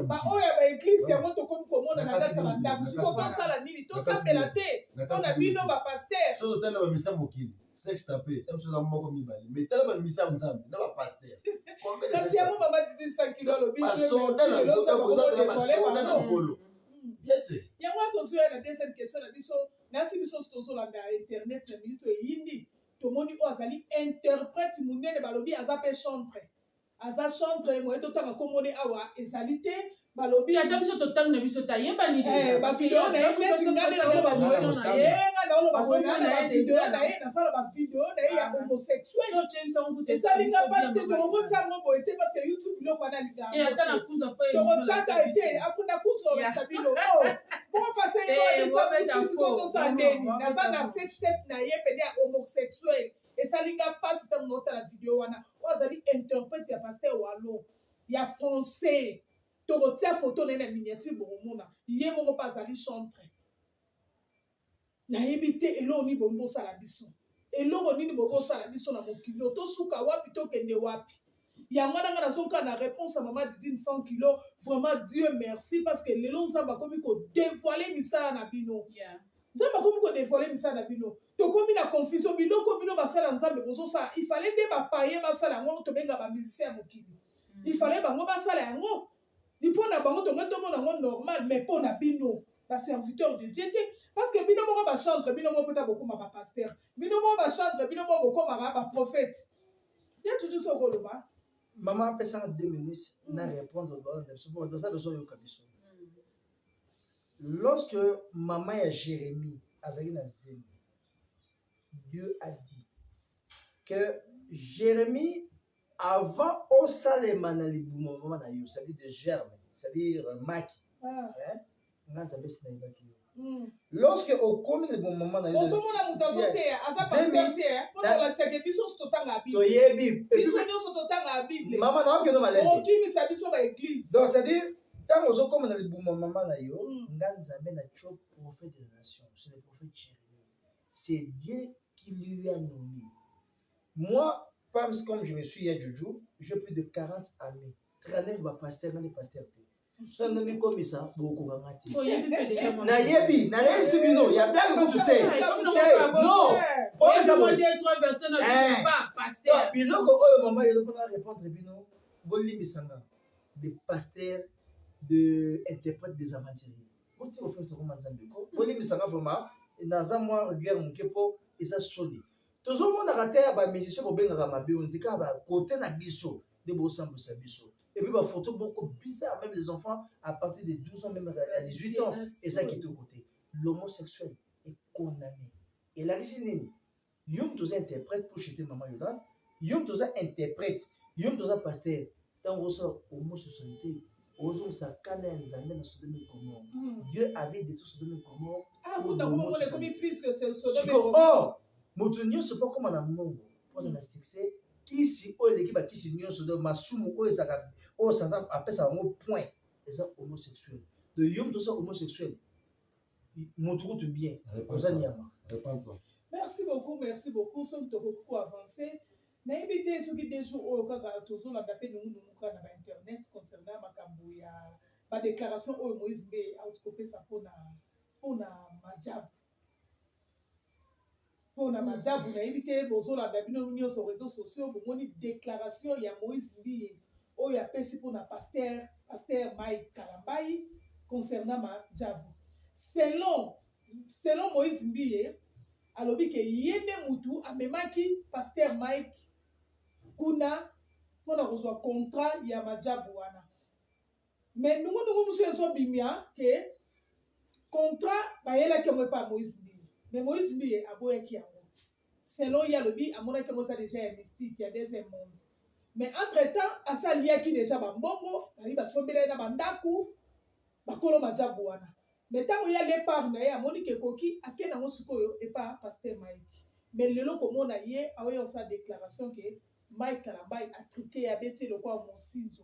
Bah oh ya l'église ya moto comme monde à la table. Si on passe à la nuit, tout ça c'est la tête. On a vu nos pasteur. Chose de la misa mokili. Sex tapé, même chose à moi comme ibali. Mais tellement de misa ensemble, n'a pas pasteur. Combien de sex? Parce que maman dit 5 kilos le biche. Il y a moi attention à la deuxième question la biso. Nasi biso stozo la internet la ministre yindi. To moni o azali interprète munene balobi azape chantre. Aza chantre mo eto tanga komone awa ezalité balobi ata biso totanga na biso ta yeba ni ba video na ye ngale na lo ba video na ye ngale lo ba video na ye na sala ba video na ye ya homosexuel so chem sa ngute ça linga pas te to ngo tsango bo ete parce que YouTube lo kwana linga et ata na kuza pa to ngo tsaka ete akuna kuzo ba sabilo oh pour passer yo de ça ndeni na za na sex step na ye pede homosexuel et ça linga pas c'est un autre la vidéo wana ozali interprète ya pasteur walo ya français to retia photo na miniature bomona ye moko pas ali chantre na yebite elo ni bombo sala biso elo nini bombo sala biso na mokili to suka wapi to kende wapi ya ngwana ngana zonka na réponse à maman Didine 100 kilos vraiment Dieu merci parce que lelo nzamba komi ko dévoiler misala na bino nzamba komi ko dévoiler misala na bino to komi na confusion biloko bino basala nzambe bozo sala il fallait de ba payer basala ngo to benga ba musicien mokili il fallait bango basala yango dipona bango to ngoto mona ngo normal mais pona bino ba serviteur de Dieu parce que bino moko ba chantre bino moko peta beaucoup ma pasteur bino moko ba chantre bino moko ko ba prophète ya tout ça ko loba. Maman peut ça en 2 minutes n'a répondre dans ça besoin yo kabiso. Lorsque maman et Jérémie azali na zemi, Dieu a dit que Jérémie avant au salema na libuma maman na yo, c'est-à-dire de germe, c'est-à-dire maki. Hein? Nganza besi na ibaki yo. Lorsque au commun de bon maman, ozomona moto azoteya aza pasteur te mpona olakisaka biso nyonso totanga bible toyebi biso nyonso totanga bible maman na okende malade okimisa biso baeglise donc c'est-à-dire ntango ozokoma na libuma mama na yo nga nzambe na tio prophète de la nation c'est le prophète Jérémie c'est Dieu qui lui a nommé moi comme je me suis à Juju j'ai plus de 40 amis 39 bapasteur na des pasteurs te so nomi comme ça bokokanga te nayebi nayebisi bino ya blage kutu te non biloko oyo mama yelo mpona répondre bino bolimbisanga des pasteurs de interprète des aventuriers boti bofemisa koma nzambe ko bolimbisanga vraiment naza mwa guerre moke mpo eza soli tozomonaka te ya bamusicien bobengaka mabe oyo ndika bakote na biso nde bosambwisa biso et puis ma photo beaucoup bizarre même les enfants à partir de 12 ans même à 18 ans et ça qui est au côté l'homosexuel est condamné et la raison nini yom toza interprète pour jeter maman Yodan yom toza interprète yom toza pasteur tant on sort homosexualité ozo sa kana nzambe na Sodome et Gomorrhe Dieu avait détruit Sodome et Gomorrhe oh moto nyonso pas comme na mongo pour na succès kisi oyo eleki bakisi nyonso do masumu oyo ezaka oyo satan apesa bango point eza homosexuel de yom toza homosexuel moto kutu bien oza nyama merci beaucoup soki tokoki koavance nayebi te soki des jours oyo kaka tozolanda mpe nongunongu kaka na bainternet concernant makambo ya badéclaration oyo Moïse mbe auti kopesa mpona majabu mpona majabu nayebi te bozolanda bino nyonso réseaux sociaux bomoni déclaration ya Moïse Mbiye oyo apesi mpona pasteur Mike Kalambai concernant majabu selon Moïse Mbiye alobi ke ye nde mutu amemaki pasteur Mike kuna mpona kozwa contrat ya majabu wana mais nungunungu mosu ezobimia ke contrat bayelaki yango epa Moïse Mbiye mais Moïse Mbiye aboyaki yango selon ye alobi amonaki yango eza déjà ya mystique ya deuxième monde mais entre temps asaliaki déjà bambongo bayi basombela ye na bandaku bakolo majabu wana mais ntango ya lepart na ye amoni ke ekoki ake nango sikoyo epa pasteur Mike mais lelo komona ye aoya osa déclaration ke Mike Kalambai atrike abeti lokwa mosinzo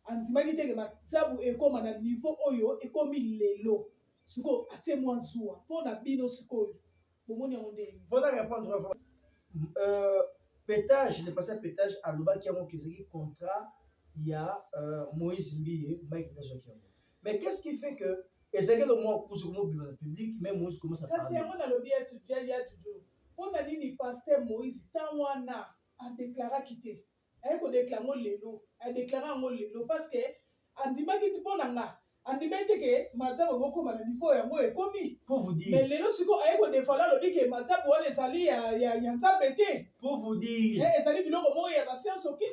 andimaki teke majabu ekoma na niveau oyo ekomi lelo sikoyo atie mwa zuwa mpona bino sikoyo bomoni yango ndeni mpona répondre pétage le passé pétage alobaki yango kezaki contrat ya Moïse Mbiye Mike nazwaki yango mais qu'est-ce qui fait que ezalaki le mwa kusu komobima na public mais Moïse commence à parler kasi yango nalobi ya tujo mpona nini pasteur Moïse ntan wana adéclaraki te aye kodéclare yango lelo adéclare yango lelo parce que andimaki ti mpo na nga andimaki te ke majabu ekokoma na niveau yango ekomi pour vous dire mais lelo sikoyo aye kodefale alobi ke majabu wana ezali ya nzambe te pour vous dire ezali biloko moko ya basianse oki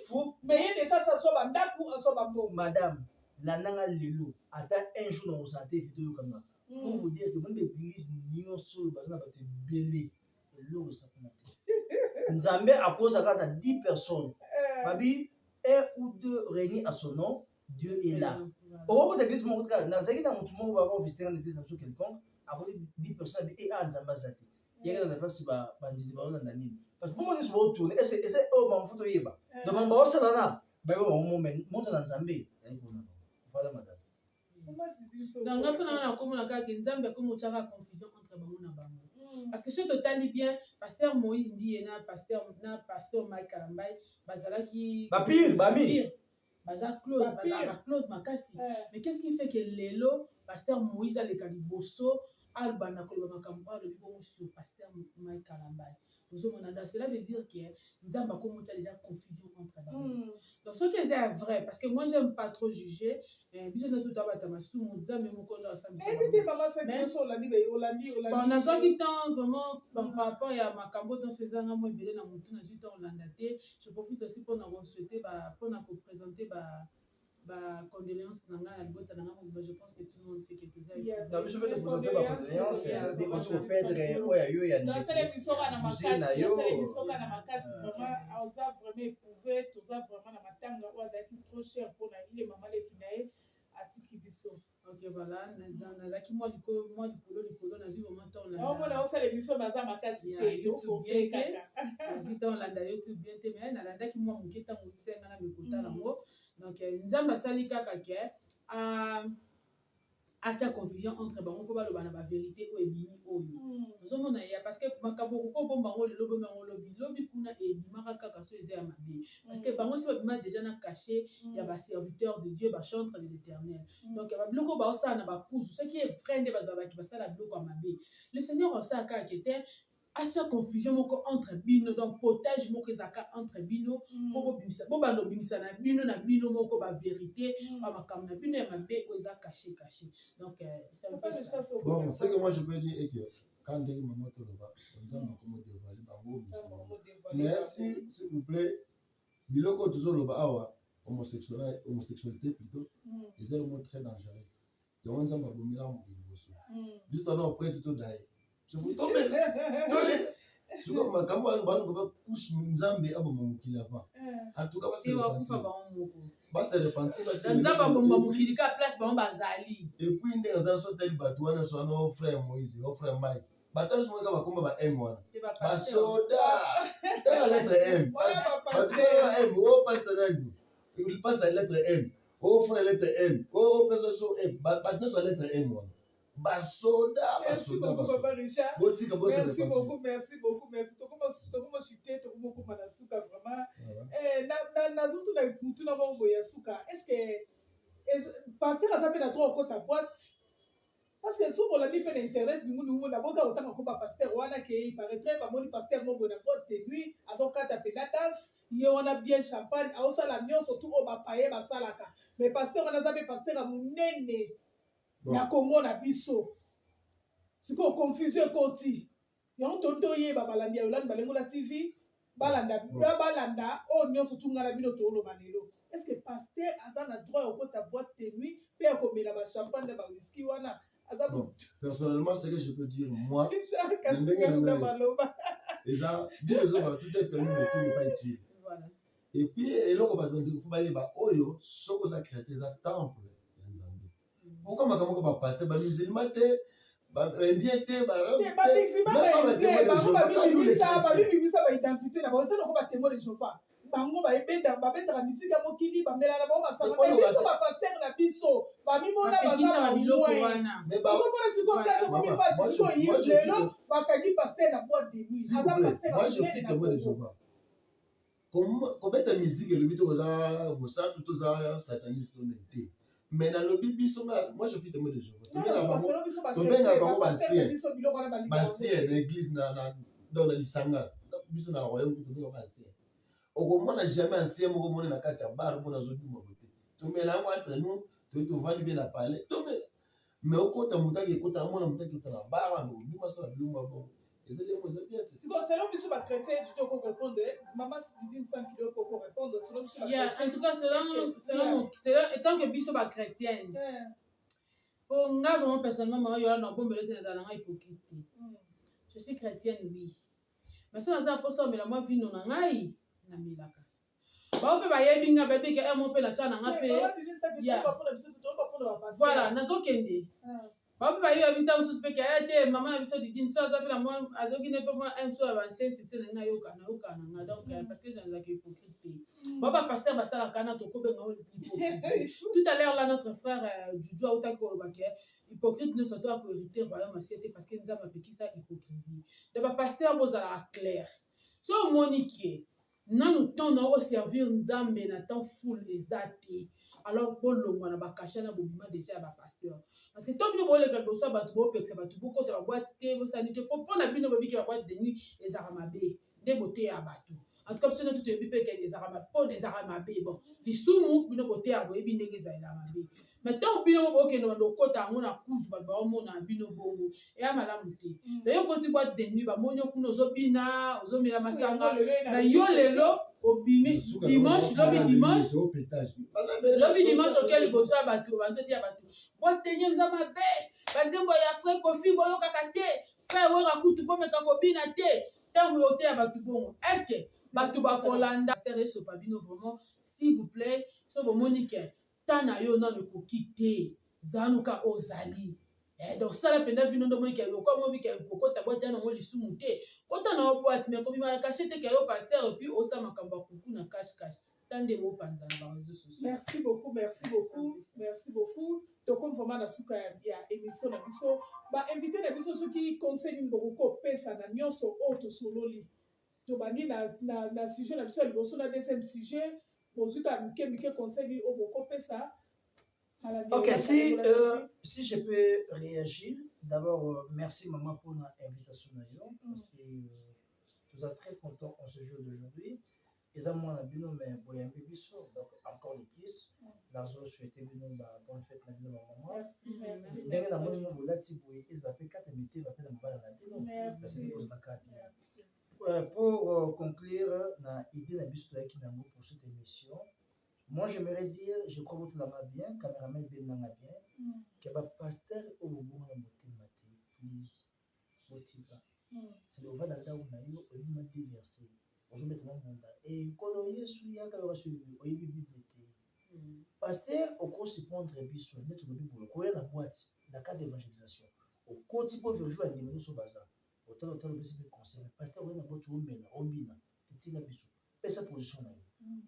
mais ye déjà saswa bandaku aswa bambongo madame landanga lelo ata un jour na kosante video yokanga pour vous dire que moni baeglise nyonso oyo baza na bato ebele eloko esakana te nzambe akozaka na 10 personnes babi 1 ou 2 réunis à son nom Dieu est là okokota église moko kaka nazalaki na motu moko bakovisite na église na biso quelconque akoti 10 personnes abi e a nzambe aza te yeke na place bandizi baolanda nini parce que mpo monisi baotourne ese oyo bamofuta oyeba donc bango baosalana bayebi bango moto na nzambe yaikona voilà madame donc nga mpona wana nakomona kaka nzambe akomotiaka confusion entre bango na bango parce que soki totali bien pasteur Moïse Mbiye na pasteur Mike Kalambai bazalaki bapire baza close bazalaka close makasi mais qu'est-ce qui fait que lelo pasteur Moïse aleka liboso albanda koloba makambo alobi bongo sur pasteur Mike Kalambai ozomona da cela veut dire que nzambe akomota déjà confusion entre bango donc soki eza vrai parce que moi j'aime pas trop juger biso na tout abata masumu nzambe moko ndo asambisa bon nazwaki temps vraiment par rapport ya makambo nyonso ezanga mo ebele na motu nazwi temps olanda te je profite aussi mpona kosouhaite mpona koprésente condoléances na ngai na libota na ngai je pense que tout le monde sait que toza na biso mpe toprésente bacondoléance ezadi oti koperdre oyo yo ya musée na yo bisoka na makasi vraiment oza vraiment éprouvé toza vraiment na matanga oyo azalaki trop cher mpona ile mama leki na ye atiki biso Ok, voilà. Nazaki, moi, du coup, nazwi vraiment temps. On fait l'émission Baza Makasi. Nazwi temps, landa YouTube bien te, mais nalandaki moi, mon keta, mon kisenga na mekota nango. Donc, nzamba sali kaka ke, atia confusion entre bango po baloba na ba vérité o ebimi oyo. Ozomona ya parce que makabo ko bomba ngo lelo bomba ngo lobi kuna ebimaka kaka so eza ya mabe. Parce que bango si babima déjà na caché ya ba serviteur de Dieu, ba chantre de l'Éternel. Donc ba biloko ba osala na ba kuzu, ce qui est vrai nde ba ki basala biloko ya mabe. Le Seigneur osala kaka kete acha confusion moko entre bino, donc potage moko ezaka entre bino moko bimisa bo bando bimisa na bino moko ba vérité ba makambo na bino ya mabe oza caché. Donc c'est un peu ça. Bon, ce que moi je peux dire est que quand ndenge maman to loba nzamba komo dévoiler bango mais s'il vous plaît biloko toujours loba awa homosexualité plutôt ils sont vraiment très dangereux. Donc nzamba bomila mo biloso juste on prête tout d'ailleurs je vous tombe c'est comme makambo bango ba push nzambe abo mokili avant en tout cas ba se repentir nzamba bomba mokili ka place bango bazali et puis ndenge za so tel bato wana so no frère Moïse au frère Mike batalo so ka bakoma ba M wana ba soda ta lettre M parce que M au pasteur nani il passe la lettre M au frère lettre M au personne so M batalo so lettre M wana basoda. Merci beaucoup. Est-ce que pasteur a sapé trop côté boîte? Parce que si on l'a dit sur internet, nous avons autant que pasteur wana qui paraîtrait pas mon pasteur mon bon boîte de nuit à son cas taper la danse, il on a bien champagne, à ça la mion surtout au ba paye ba salaka. Mais pasteur on a sapé pasteur à mon nene. Na Congo na biso. Siko confusion koti. Yango tonto ye babalandi ya Yolande Balengola TV, balanda o nyonso tunga na bino to lo balelo. Est-ce que pasteur aza na droit au kota boîte de nuit pe akomela ba champagne ba whisky wana? Bon, personnellement, ce que je peux dire, moi, déjà, tout est permis, mais tout n'est pas utile. Voilà. Et puis, et là, on va dire, il faut aller à Oyo, ce que ça crée, c'est un temple. Pourquoi ma camarade va passer, bah, musulman, indien, bango babetaka misika mokili bamelana bango basanga mais biso bapaster na biso bamimona baza bazomona siko place okomi pasi siko yi lelo bakangi paster na boîte de nuit aza paster moi je suis témoin de Jéhovah kobeta musique elobi tokoza mosantu toza sataniste onete mais na lobi biso moi je suis témoin de Jéhovah tobenga bango basien na église dans la lisanga biso na royaume tobenga basien okomona jamais ancien moko mona na kati ya bar mona zoduma bote tomela yango entre nous tovandi bien na palais tomela mais okota mutaki ekota mona mutaki ekota na bar wana oduma sala bilumba bon ezali yango eza bien te siko selon biso ba chrétien tu peux répondre maman Didine 5 kilo pour répondre selon biso en tout cas selon étant que biso ba chrétienne pour nga vraiment personnellement maman yola na bombele te na nga hypocrite je suis chrétienne oui mais ça ça pour ça mais la moi vie non ngai na milaka ba pe ba yebi nga bebe ke mo pe na tana nga pe voilà nazokende ba pe ba yebi ta ususpect ke ate mama na biso Didine so za pe na moi azoki ne pe moi un so avancer succès na yoka nga donc parce que dans la hypocrite ba pasteur ba sala kana to ko be nga hypocrite tout à l'heure là notre frère Juju auta ko ba ke hypocrite ne soit pas hériter royaume assiette parce que nzamba pe ki sa hypocrisie de ba pasteur bozala clair so monique nanu temps na servir nzambe na temps full ezate alors bolongwa na bakasha na bobima déjà ba pasteur parce que tant bino boleka boso batu bopekisa batu bokota ba boîte te bosani te pona bino bobiki ba boîte de nuit ezara mabe de beauté ya batu en tout cas biso na tout ebi pe ke ezara mabe bon lisumu bino beauté ya boyebi ndenge ezala mabe mais tant bino bokende na lokota ngo na kuzu ba omona bino bongo eya malamu te d'ailleurs koti boîte de nuit ba monyo kuno ozobina ozomela masanga na yo lelo obimi dimanche lobi dimanche okel boso ya batu bandoti ya batu boîte de nuit za mabe banzembo ya frère Kofi boyo kaka te frère wera kutu pomeka kobina te tant boyote ya batu bongo est-ce que batu bakolanda stress so pa bino vraiment s'il vous plaît so bomonique tana yo na le kokite zanuka ozali donc sala penda vino ndo moi ke ko mo bi ke kokota boîte na mo lisumu te kota na boîte mais ko bi mala cachette ke yo pasteur puis o sa makamba kuku na cash tande mo panza na ba réseaux sociaux. Merci beaucoup, merci beaucoup, merci beaucoup. Donc comme vraiment na suka ya émission na biso ba invité na biso soki conseil ngoko ko pesa na nyonso auto sololi. To bangi na sujet na biso liboso na deuxième sujet bozuka mike conseil o boko pesa. Ok, si je peux réagir, d'abord, merci maman pour l'invitation. Parce que nous sommes très contents en ce jour d'aujourd'hui. Et ça, moi, je suis un peu plus donc encore de plus. Nous avons souhaité une bonne fête à maman. Merci. Pour conclure, pour cette émission, moi, j'aimerais dire, je crois que vous l'avez bien, caméraman bien, que le pasteur au bout de la please, c'est leval où on a eu un déversé. Je vais mettre mon mandat. Et quand on y est, il y a un Bible. Pasteur, au cours de prendre un biso, net le Bible, quand il y a la boîte, la carte d'évangélisation, au côté pour vérifier la dimension sur bazar, autant le baiser de conseil. Pasteur, on a boîte au mbena, au bina, petit la biso. Et sa position là.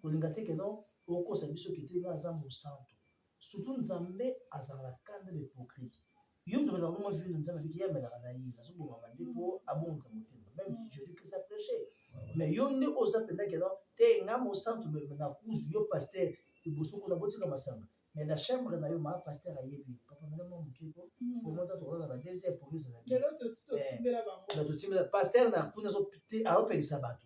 Quand on gâte que non, au cours de biso qui était là, Zambo Santo. Surtout Nzambe, à la carte de l'hypocrite. Yom de normalement vu Nzambe qui a mis la naïe, la soupe au mamandé pour abonder même si Jésus Christ a prêché. Mais yom ne osa pena que non, t'es un au centre de la course, yo pasteur, et bosso qu'on a bossé comme ça. Mais la chambre n'a eu ma pasteur à Yébi. Papa, madame, mon képo, pour moi, tu auras la deuxième police. De l'autre, tu le pasteur n'a pas de à opérer sabat.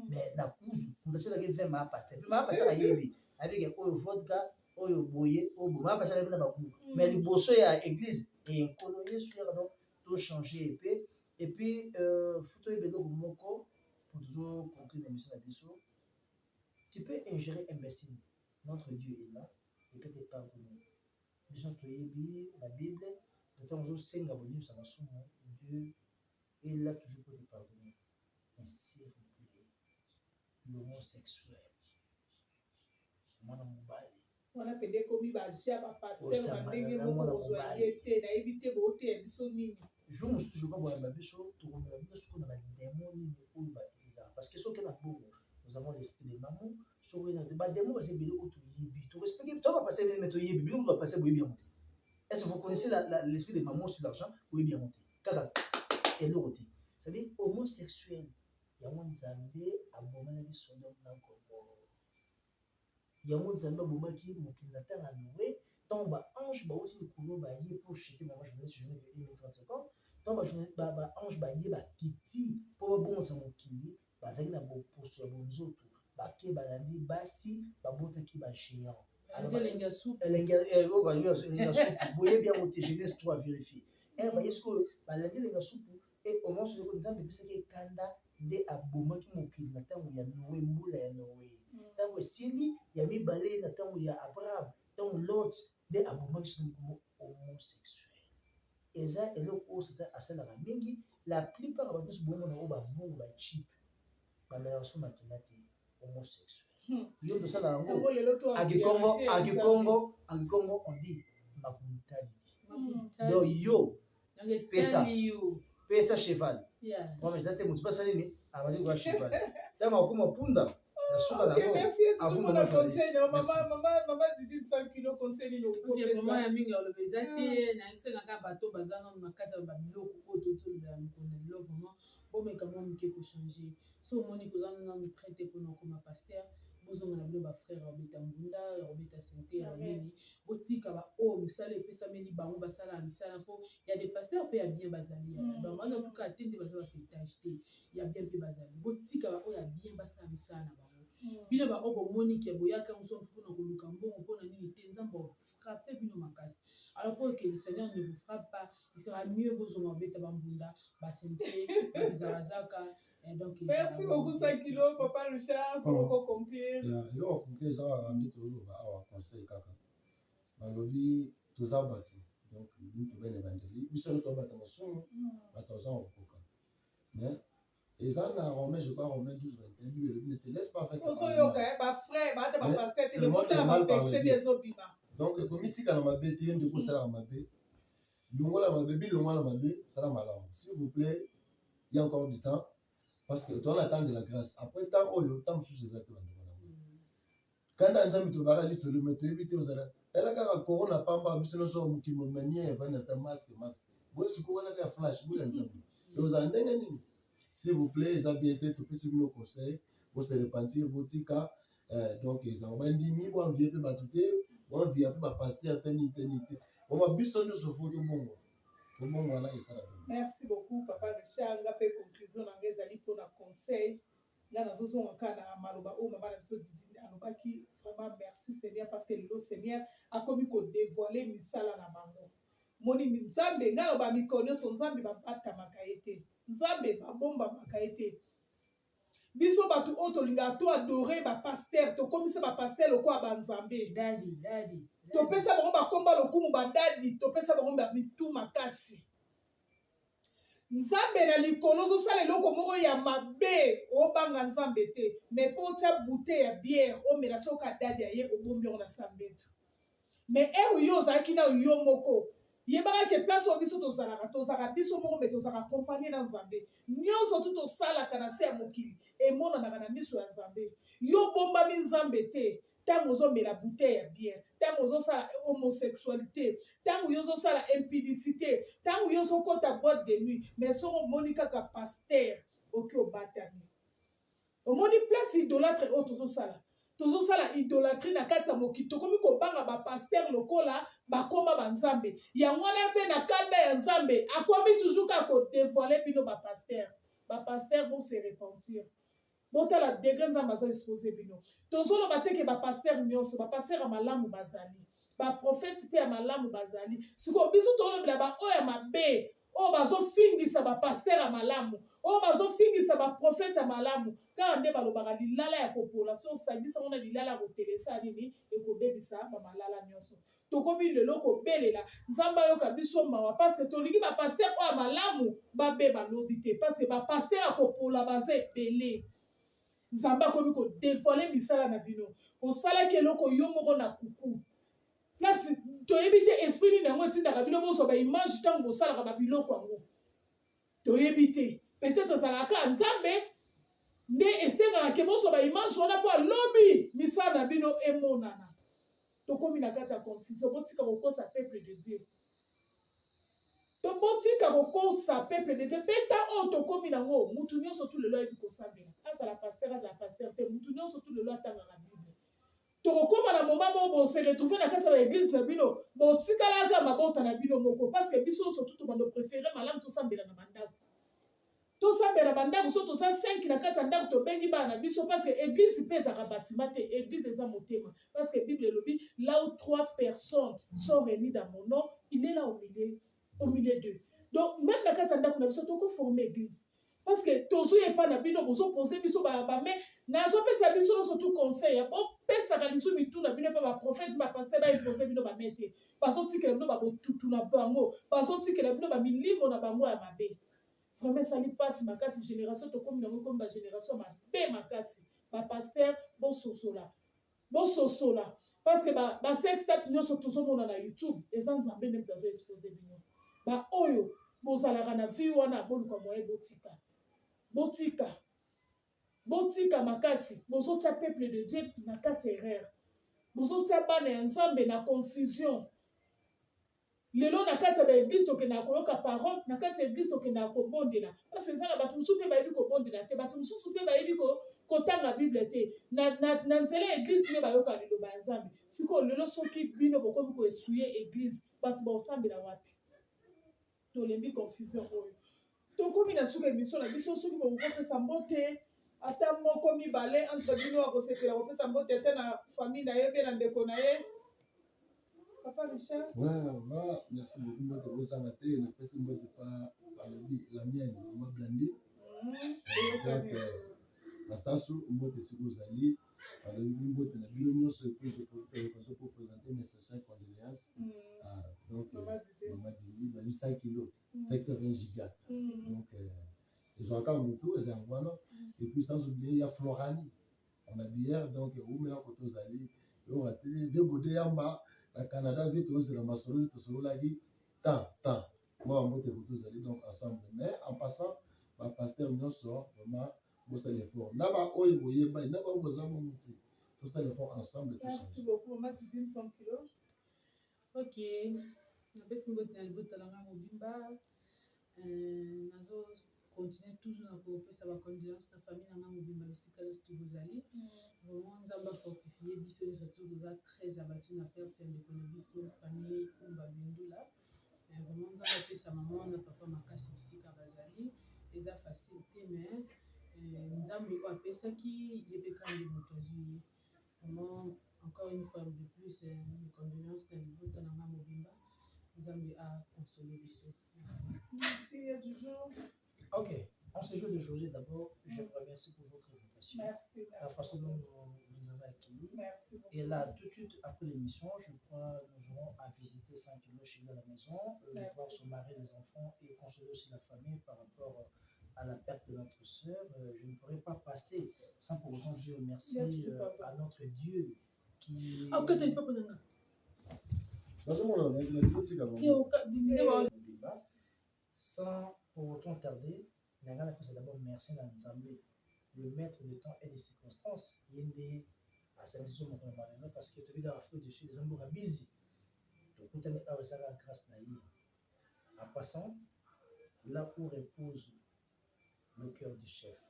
Mais la course, on a fait la guerre ma pasteur. Ma pasteur à Yébi, avec un vodka, oyo boye, ma pasteur à Yébi. Mais le bosso est à l'église, et un colonier sur la tout changer et puis, photo et bédo moko, pour toujours conclure l'émission de Bissot, tu peux ingérer imbécile. Notre Dieu est là, il peut te pardonner. Nous sommes la Bible, de temps en temps, Dieu est là toujours pour te pardonner. Mais s'il vous plaît, l'homosexuel, mwana mobali. Wana pende komi ba ja ba pasteur ba ndenge moko ozwa yete na ebite bo te biso nini. Je me suis toujours pas biso to komela biso ce qu'on a démon ni ou ba isa parce que ce qu'on a beau nous avons l'esprit de maman so que na ba démon c'est bien auto yibi to respecter toi pas passer mais to yibi nous va passer boye bien monter. Est-ce que vous connaissez l'esprit de maman sur l'argent boye bien monter kaka et le côté ça veut dire homosexuel ya Nzambe abomana ki Sodome na Gomorrhe ya Nzambe abomaki mokili na tanga Noé tant ba ange ba aussi kulo ba yé pour chuter maman journée sur journée de 1035 ans tant ba ange ba yé ba kiti pour bon sa mokili ba zaki na bo poso ya bonzoto ba ke ba landi basi ba botaki ba géant Elenga soupe boye bien monter jeunesse 3 vérifier ba yesko ba landi lenga soupe et au moins sur le Nzambe bisaki kanda nde abomaki mokili na tango ya Noé mbula ya Noé tango esili ya mibale na tango ya Abraham tango Lot nde abomaki soki homosexuel eza eloko oyo sata asalaka mingi la plupart ya bato nyonso bomona oyo babongo bachip bamela so makila te homosexuel yo tosala yango akikongo on dit makuntali donc yo pesa cheval moi eza te motu basali nini abandi koya cheval ntango akoma punda na suka nango avuma na journaliste mama Didi 100 kilo conseil no ko vraiment ya mingi oloba eza te na esengaka bato baza nano na kati ya babiloko oyo tozolobela mikolo na bilo vraiment bomeka mwa moke kochange so omoni koza nano prête mpona okoma paster bozonga na bino bafrère ya kobeta mbunda ya kobeta sente ya nini botika baoyo misala epesameli bango basala ya misala mpo ya de paster mpe ya bien bazali bamwana tuka te nde baza bafetage te ya bien mpe bazali botika baoyo ya bien basala misala na bango bino baoyo bomoni ke boyaka moso mpona koluka mbongo mpona nini te nzambe frappe bino makasi alors pour que le Seigneur ne vous frappe pas il sera mieux bozonga kobeta bambunda basente bazalazaka. Donc, merci beaucoup 5 kilos papa Richard pour conclure il a conclure ça va rendre tout le conseil kaka balobi toza bato donc nous to ben évangélique biso to bato mosumu bato za okoka mais eza na Romain je crois Romain 12:21 Bible ne te laisse pas faire oso yoka ba frère ba te ba pasteur te le monde la ba texte des obima Donc, comme il dit qu'on a ma bête, il y a une de ça ma bête. Longola ma bébé, longola ma bébé, ça va malade. S'il vous plaît, il y a encore du temps. Parce que toi, on attend de la grâce. Après, tant oh, le temps sous ces actes. Quand on a un peu de fait le mettre, éviter aux arrêts. Elle a un corona, pamba, business, qui me maniait, masque. Vous c'est quoi la flash, vous ensemble. Nous en dégainons. S'il vous plaît, les habiletés, tout plus nos conseils, vous se repentir, vous tika, donc ils ont vendu, vous en vieux, vous battuez, vous en vieux, vous pasteur, tenité. On va bien se faire bon. Voilà, et ça. Merci beaucoup, Papa Richard. On a fait conclusion dans les alliés pour le conseil. Là, nous avons encore à Maloba, où maman a dit, vraiment merci Seigneur, parce que le Seigneur a commis qu'on dévoiler Misala na Mango. Moni Nzambe, nga ba mikonyo son Nzambe ba bata makaete. Nzambe ba bomba makaete. Biso batu oto linga to adorer ba pasteur, to komisa ba pasteur loko ba Nzambe. Daddy. To pesa bango ba komba lokumu ba dadi, to pesa bango ba mitu makasi. Nzambe na likolo zo sala eloko moko ya mabe obanga Nzambe te mais po tia bouteille ya bière o mela soka dadi aye obombi on na sambeto mais yo ozalaki na yo moko yebaka ke place o biso tozalaka biso moko me tozalaka compagnie na Nzambe nyonso tu tosalaka na se ya mokili emonanaka na miso ya Nzambe yo bombami Nzambe te tango ozomela bouteille ya bière tango ozosala homosexualité tango ozosala impudicité tango ozokota boîte de nuit mais soko omoni kaka pasteur oki obatami omoni place idolâtre oyo tozosala idolâtrie na kati ya mokili tokomi kobanga bapasteur lokola bakoma banzambe yango wana mpe na kanda ya Nzambe akomi toujours kaka kodevoile bino bapasteur bo se repentir botala degré Nzambe azo expose bino tozoloba te ke bapasteur nyonso bapasteur ya malamu bazali baprofete mpe ya malamu bazali sikoyo biso tolobela baoyo ya mabe oyo bazofingisa bapasteur ya malamu oyo bazofingisa baprofete ya malamu kaka nde balobaka lilala ya kopola so osangisa ngo na lilala ya kotelesa nini ekobebisa bamalala nyonso tokomi lelo kobelela Nzambe ayoka biso mawa parceke tolingi bapasteur oyo ya malamu babe balobi te parceke bapasteur ya kopola baza ebele Nzambe akomi kodevoile misala na bino osalaki eloko yo moko na kuku place toyebi te esprit nini yango etindaka bino bozwa baimage ntango bosalaka babiloko yango toyebi te peut-être ezalaka Nzambe nde esengaka ke bozwa baimage wana mpo alobi misala na bino emonana tokomi na kati ya confusion botika kokosa peuple de Dieu tobotika kokosa peuple de Dieu mpe ta oyo tokomi nango mutu nyonso tu lelo ayebi kosambela azala pasteur te mutu nyonso tu lelo atangaka bible tokokóma na moma moko bose retrouve na kati ya baeglise na bino botikalaka mabota na bino moko parceke biso nyonso tu tobando préféré malamu tosambela na bandako tosambela bandako so toza 5 na kati ya ndako tobengi bana na biso parceke église mpe ezaka batima te église eza motema parceke bible elobi là où 3 personnes sont réunies dans mon nom il est là au milieu d'eux. Donc, même la carte d'andako na biso toko former église. Parce que tozo yepa na bino bozo poser biso ba mais na zo pesa biso no surtout conseil. Bo pesa ka liso bitu na bino pa ba prophète ba pasteur ba poser bino ba mete. Baso tikela bino ba botutu na bango. Baso tikela bino ba milimo na bango ya mabe. Vraiment ça li passe makasi génération to comme nango comme ba génération mabe makasi. Ba pasteur bo sosola. Parce que ba sex tape nyonso tozo mona na YouTube. Ezan Nzambe nem tazo exposer bino. Ba oyo bozalaka na vie wana boluka moye botika makasi bozotia peuple de Dieu na kati erreur bozotia bana ya Nzambe na confusion lelo na kati ya baeglise tokendaka koyoka parole na kati ya eglise tokendaka kobondela parce eza na bato mosusu mpe bayebi kobondela te bato mosusu mpe bayebi kotanga bible te na nzela ya eglise mpe bayoka liloba ya Nzambe sikoyo lelo soki bino bokomi koesuye eglise bato baosambela wapi tolembi confusion oyo tokomi na suka émission na biso soki bokopesa mbote ata moko mibale entre bino akosepela kopesa mbote te na famille na ye mpe na ndeko na ye Papa Richard. Merci beaucoup mbote kozanga te napesi mbote pa balobi la mienne mama Blandi donc nasasu mbote siko ozali balobi mbote na bino nyonso epuis koprésenter mes sincères condoléances donc mama Dini bali 5 kilos 520 gigas donc ils ont encore mon tour ils ont voilà et puis sans oublier il y a Florani on a bière donc où maintenant quand aux allés on a télé deux godé yamba na Canada vite ozela masolo tosololaki tant moi mbote kutozali donc ensemble mais en passant ba pasteur nyonso vraiment bosala effort na ba oyo boyeba na ba boza bongo ti tosala effort ensemble tous. Merci beaucoup maman Tizine 100 kilos. Ok, napesi mbote na libota na nga mobimba nazo continuer toujours na kopesa bacondoléance na famille na nga mobimba bisika nyonso tozali vraiment nzambe afortifie biso nyonso toza très abattu na perte ya ndeko na biso famille kumba bindula vraiment nzambe apesa mama na papa makasi bisika bazali eza facile te mais nzambe oyo apesaki ye mpe kandi moto azwi ye vraiment encore une fois de plus mes condoléances na libota na nga mobimba nzambe aconsole biso. Merci Jojo. Ok, en ce jour de journée, d'abord, je vous remercie pour votre invitation. Merci. La façon dont vous nous avez accueillis. Merci beaucoup. Et là, tout de suite après l'émission, je crois nous aurons à visiter 5 kilos chez nous à la maison, voir son mari, les enfants et consoler aussi la famille par rapport à la perte de notre sœur. Je ne pourrais pas passer sans pour autant dire merci à notre Dieu qui... Sans pour autant tarder, Nangana peut d'abord merci à Nzambe, le maître de temps et des circonstances. Il y a des ascensions parce que tu as fait dessus des amours busy. Donc, tu as la grâce naïve. En passant, là où repose le cœur du chef,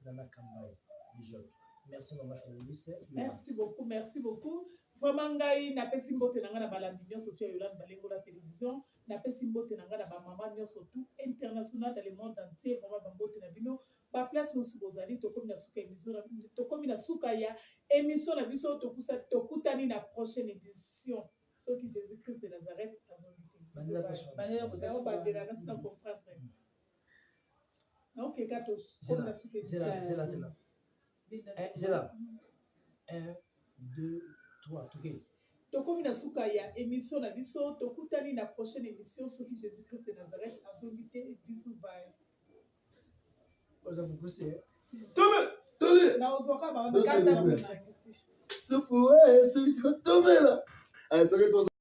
Nana Kambaye, Bijot. Merci, maman journaliste. Merci beaucoup, merci beaucoup. Vraiment, ngai napesi mbote na nga na balandi nyonso tu ya Yolande Balengo la télévision, napesi mbote na nga na ba maman nyonso tout international dans le monde entier, vraiment ba mbote na bino ba place no subozali tokomi na suka émission tokomi na suka ya émission na biso tokutani na prochaine édition soki Jésus-Christ de Nazareth azongite. Bandela na sina comprendre. OK katos. C'est là. 1 2 3 toke. Tokomi na suka ya émission na biso tokutani na prochaine émission soki Jésus-Christ de Nazareth azongite bisous bye. Oza bukuse. Tole. Na ozoka ba na kata na. C'est pour eux, celui qui va tomber là. Allez,